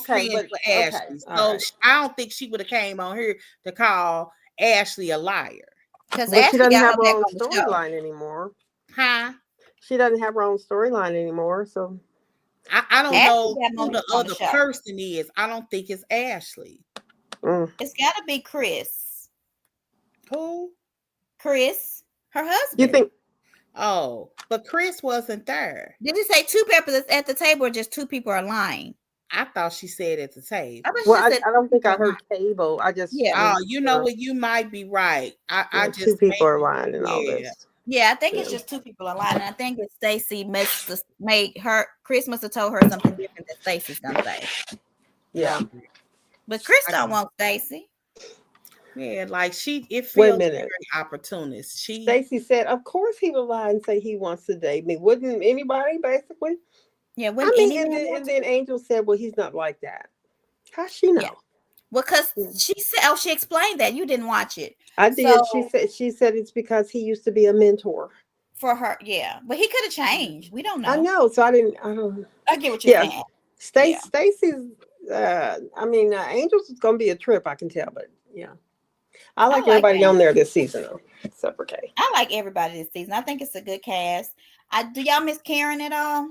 friends with Ashley. So I don't think she would have came on here to call Ashley a liar because she doesn't have her own storyline anymore. Huh? She doesn't have her own storyline anymore, so I don't know who the other person is. I don't think it's Ashley. It's got to be Chris. Who? Chris, her husband. You think? Oh, but Chris wasn't there. Did you say two people at the table, or just two people are lying? I thought she said at the table. I don't think I heard table. I just you know what? You might be right. I just two people are lying and all this. Yeah, I think it's just two people are lying. And I think it's Stacey made her. Chris must have told her something different that Stacey's gonna say. Yeah, but Chris don't want Stacey. Yeah, like it feels very opportunist. Stacey said, "Of course he would lie and say he wants to date me. Wouldn't anybody, basically?" Yeah, and then Angel said, "Well, he's not like that." How's she know? Yeah. Well, because she said, she explained that you didn't watch it. I did. So, she said it's because he used to be a mentor for her. Yeah, but he could have changed. We don't know. I know. So I don't. I get what you're saying. Stacey's. Angel's is gonna be a trip. I can tell, but yeah. I like everybody on there this season, though, except for Kay. I like everybody this season. I think it's a good cast. Do y'all miss Karen at all?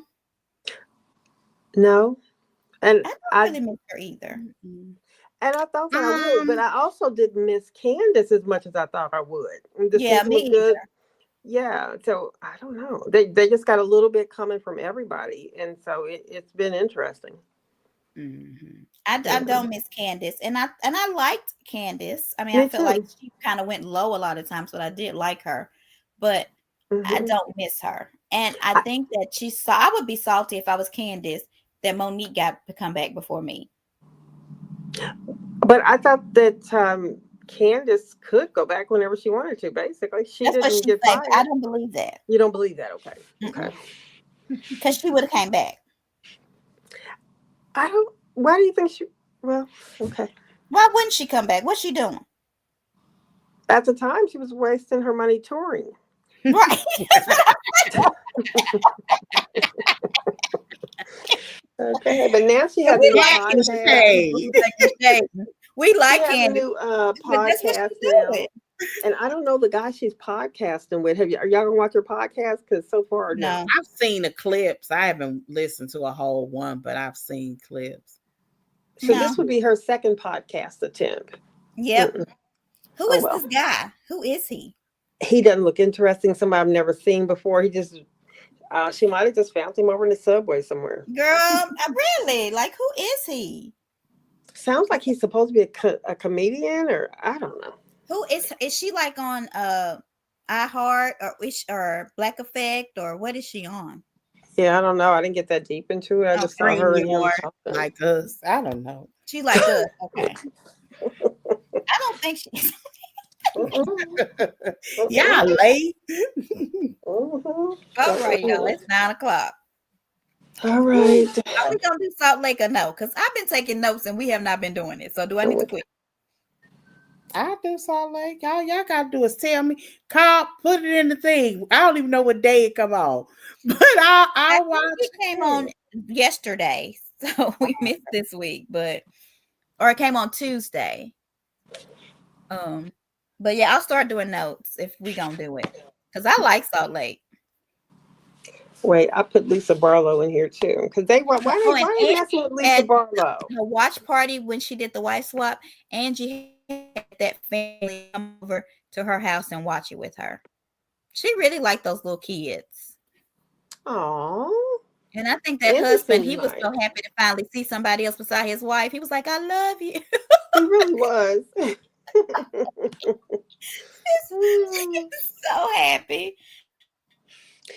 No, and I don't really miss her either. And I thought that I would, but I also didn't miss Candace as much as I thought I would. Me either. Yeah, so I don't know. They just got a little bit coming from everybody, and so it's been interesting. Mm-hmm. I don't miss Candace, and I liked Candace. I mean, I feel like she kind of went low a lot of times, but I did like her, but I don't miss her. And I think that I would be salty if I was Candace that Monique got to come back before me. But I thought that Candace could go back whenever she wanted to. Basically, she didn't get fired. I don't believe that. You don't believe that? Okay. Because she would have came back. I don't. Why do you think she? Well, okay. Why wouldn't she come back? What's she doing? At the time, she was wasting her money touring. Right. Okay, but now she has a new podcast. We like a new podcast now. And I don't know the guy she's podcasting with. Are y'all gonna watch her podcast? Because so far, no. I've seen the clips. I haven't listened to a whole one, but I've seen clips. So this would be her second podcast attempt. Yep. Who is this guy? Who is he? He doesn't look interesting. Somebody I've never seen before. He just, she might have just found him over in the subway somewhere. Girl, really? Like, who is he? Sounds like he's supposed to be a comedian, or I don't know. Who is she like on iHeart or Black Effect, or what is she on? Yeah, I don't know. I didn't get that deep into it. I just saw her like us. I don't know. She like us. Okay. I don't think she's. Yeah, late. All right, y'all. It's 9:00. All right. Are we gonna do Salt Lake or no? Because I've been taking notes and we have not been doing it. So do I need to quit? I do Salt Lake. Y'all gotta do is tell me. Call, put it in the thing. I don't even know what day it come on, but I'll watch. It came on yesterday. So we missed this week, or it came on Tuesday. But yeah, I'll start doing notes if we gonna do it. Because I like Salt Lake. Wait, I put Lisa Barlow in here too. Because why are they messing with Lisa Barlow? The watch party when she did the wife swap, Angie had that family come over to her house and watch it with her. She really liked those little kids. Oh. And I think that husband, he was so happy to finally see somebody else beside his wife. He was like, I love you. He really was. So happy.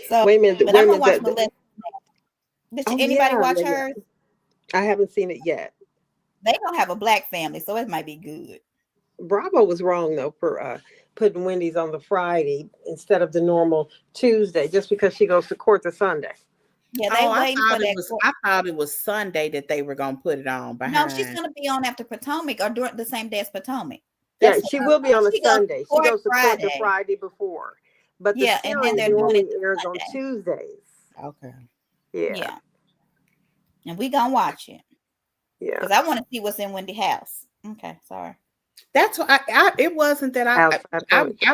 So wait a minute. But I'm gonna watch Melissa. Did anybody watch hers? I haven't seen it yet. They don't have a black family, so it might be good. Bravo was wrong though for putting Wendy's on the Friday instead of the normal Tuesday, just because she goes to court the Sunday. Yeah, I thought it was Sunday that they were gonna put it on. No, she's gonna be on after Potomac or during the same day as Potomac. Yeah, she will be on a Sunday. She goes to court the Friday before. But the series normally airs on Tuesdays. Okay. Yeah. And we gonna watch it. Yeah. Because I want to see what's in Wendy's house. Okay, sorry. That's what it wasn't that I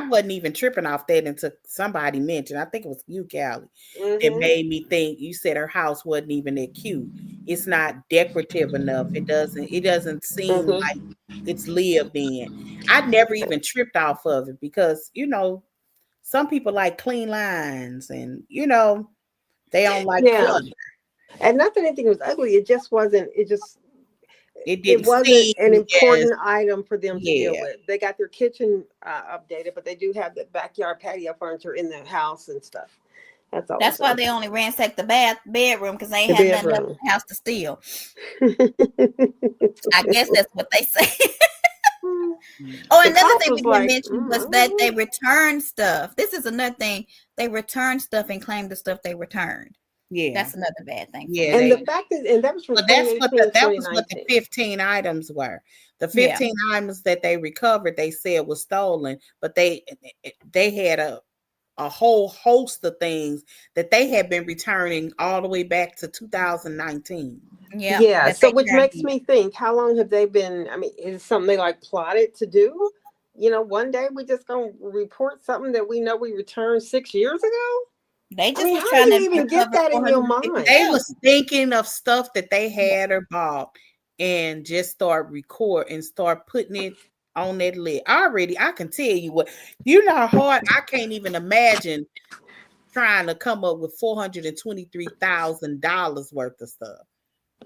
wasn't even tripping off that until somebody mentioned. I think it was you, Callie. It made me think. You said her house wasn't even that cute. It's not decorative enough. It doesn't seem like it's lived in. I never even tripped off of it because some people like clean lines and they don't like clutter. And not that anything was ugly. It just wasn't. It wasn't an important item for them to deal with. They got their kitchen updated, but they do have the backyard patio furniture in the house and stuff. That's all. That's why they only ransacked the bedroom because they ain't had nothing else in the house to steal. I guess that's what they say. Another thing we didn't mention was that they returned stuff. This is another thing. They returned stuff and claimed the stuff they returned. Yeah, that's another bad thing. Yeah, and the fact is, that was from that was what the 15 items were. The 15 items that they recovered, they said was stolen, but they had a whole host of things that they had been returning all the way back to 2019. Yeah. So which makes me think, how long have they been? I mean, is it something they plotted to do? One day we just gonna report something that we know we returned 6 years ago. They just was trying to even get that in your mind. They was thinking of stuff that they had or bought and just start putting it on that list. I can tell you what, how hard I can't even imagine trying to come up with $423,000 worth of stuff.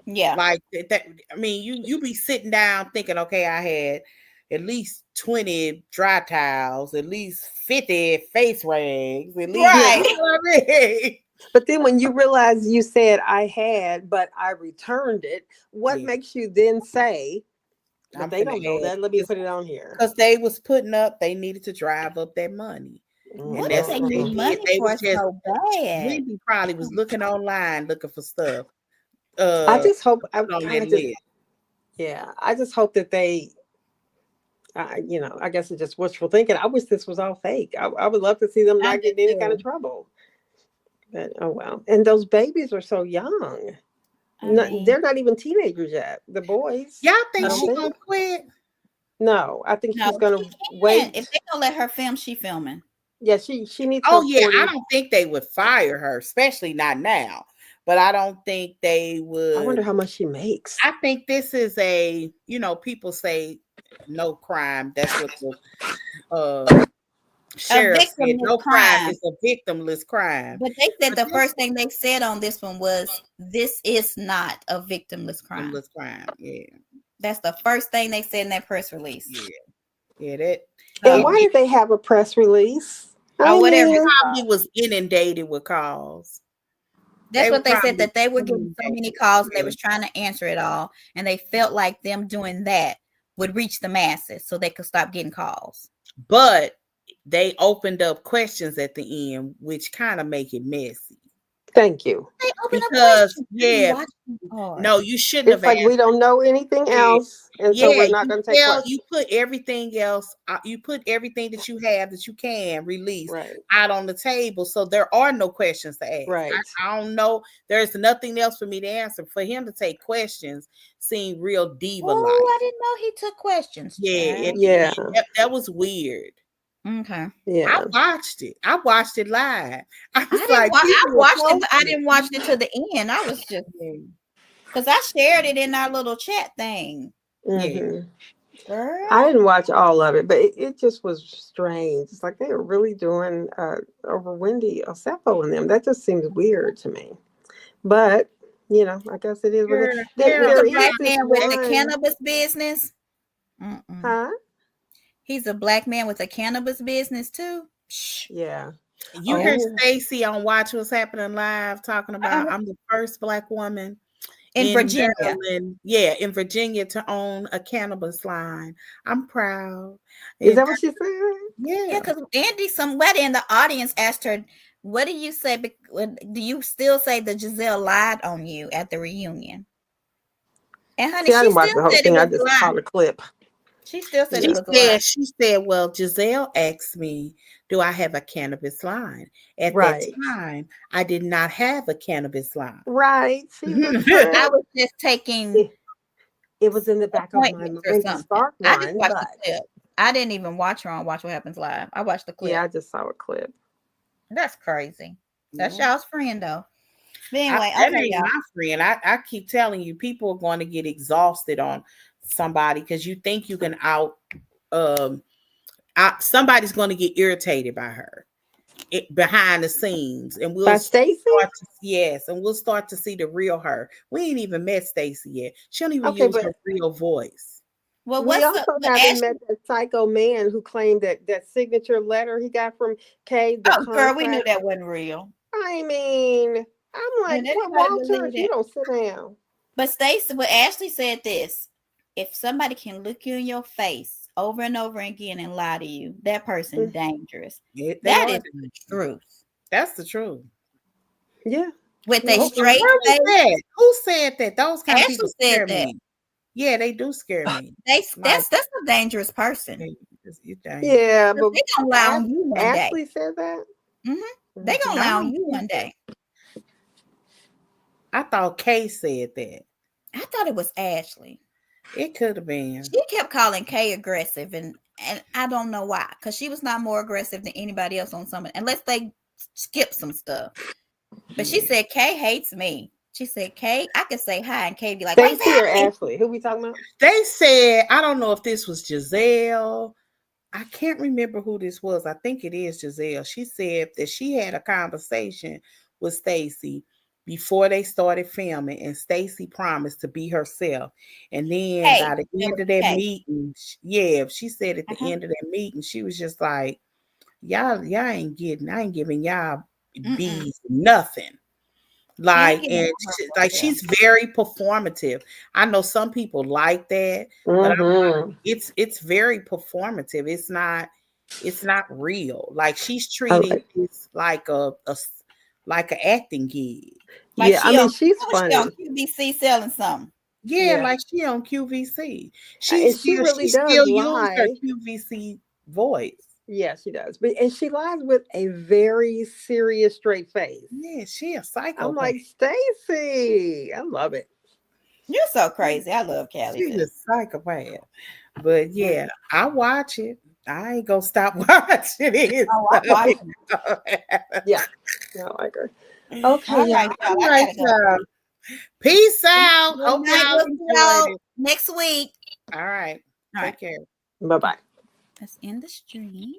Yeah. Like that. I mean, you be sitting down thinking, okay, I had at least 20 dry towels, at least 50 face rags, at least, right. You know what I mean? But then when you realize you said I had, but I returned it, what makes you then say, but they don't know that, let me put it on here? Because they was putting up, they needed to drive up their money. What is they need money for so bad? Wendy probably was looking online looking for stuff. I just hope, I just hope that they, I guess it's just wishful thinking. I wish this was all fake. I would love to see them not get in any kind of trouble. But oh well. And those babies are so young. They're not even teenagers yet. The boys. Y'all think she's gonna quit? No, I think she's gonna wait. If they don't let her film, she filming. Yeah, she needs. Oh yeah, I don't think they would fire her, especially not now. But I don't think they would. I wonder how much she makes. I think this is people say no crime. That's what the sheriff said. No crime is a victimless crime. But they said the first thing they said on this one was, this is not a victimless crime. Victimless crime, yeah. That's the first thing they said in that press release. Yeah, that. And why did they have a press release? Whatever. Probably was inundated with calls. That's what they said, that they were getting so many calls and they was trying to answer it all. And they felt like them doing that would reach the masses so they could stop getting calls. But they opened up questions at the end, which kind of make it messy. Thank you. They they open up because questions? yeah, no, you shouldn't It's have like asked. we don't know anything else, and so we're not going to take questions. You put everything else, you put everything that you have that you can release out on the table, so there are no questions to ask. Right. I don't know. There's nothing else for me to answer. For him to take questions seemed real diva-like. Oh, I didn't know he took questions. Yeah, that was weird. Okay. Yeah. I watched it. I watched it live. I watched it, but I didn't watch it to the end. I was just because I shared it in our little chat thing. Mm-hmm. Girl. I didn't watch all of it, but it just was strange. It's like they were really doing over Wendy Osefo and them. That just seems weird to me. But you know, I guess it is. There is a black man with the cannabis business. Huh? He's a black man with a cannabis business too. Yeah. You heard Stacey on Watch What's Happening Live talking about I'm the first black woman in Virginia. Maryland, in Virginia to own a cannabis line. I'm proud. Is that what she said? Yeah, because Andy, somebody in the audience asked her, "What do you say? Do you still say that Giselle lied on you at the reunion?" And honey, I didn't watch the whole thing. I just saw the clip. She still said it was a lie. She said, well, Giselle asked me, do I have a cannabis line? At that time, I did not have a cannabis line. Right. I was just taking. It was in the back of my mind to start one. I just watched the clip. I didn't even watch her on Watch What Happens Live. I watched the clip. Yeah, I just saw a clip. That's crazy. That's y'all's friend, though. But anyway, that ain't my friend. I keep telling you, people are going to get exhausted on somebody because you think you can somebody's going to get irritated by her behind the scenes, and we'll Stacey. And we'll start to see the real her. We ain't even met Stacey yet. She don't even use her real voice. Well, we also haven't met that psycho man who claimed that signature letter he got from Kay. Girl, we knew that wasn't real. I mean, I'm like, what, Walter? If you don't sit down. But Ashley said this: if somebody can look you in your face over and over again and lie to you, that person's dangerous. That is the truth. That's the truth. Yeah. With a straight face. Who said that? Those kind of people scare me. Yeah, they do scare me. That's a dangerous person. Yeah, but they gonna lie on you one day. Ashley said that. Mm-hmm. They gonna lie on you one day. I thought Kay said that. I thought it was Ashley. It could have been. She kept calling Kay aggressive, and I don't know why, because she was not more aggressive than anybody else on something, unless they skip some stuff. But she said Kay hates me. She said, Kay, I could say hi, and Kay be like, Stacey or Ashley? Who we talking about? They said, I don't know if this was Giselle. I can't remember who this was. I think it is Giselle. She said that she had a conversation with Stacey before they started filming, and Stacey promised to be herself. And then by the end of that meeting, she said at the end of that meeting, she was just like, y'all ain't giving y'all bees nothing. Like, and she's very performative. I know some people like that, but it's very performative. It's not real. Like, she's treating this like an acting gig. Like she's funny. She on QVC selling something. Yeah, like she on QVC. She really does still use her QVC voice. Yeah, she does. And she lies with a very serious, straight face. Yeah, she a psycho. I'm like, Stacey, I love it. You're so crazy. I love Callie. She's a psychopath. But yeah, I watch it. I ain't gonna stop watching it. I watch it. Yeah, I agree. Okay, all right, y'all. Peace out. Hope y'all enjoyed it. Next week. All right. Take care. Bye-bye. Let's end the stream.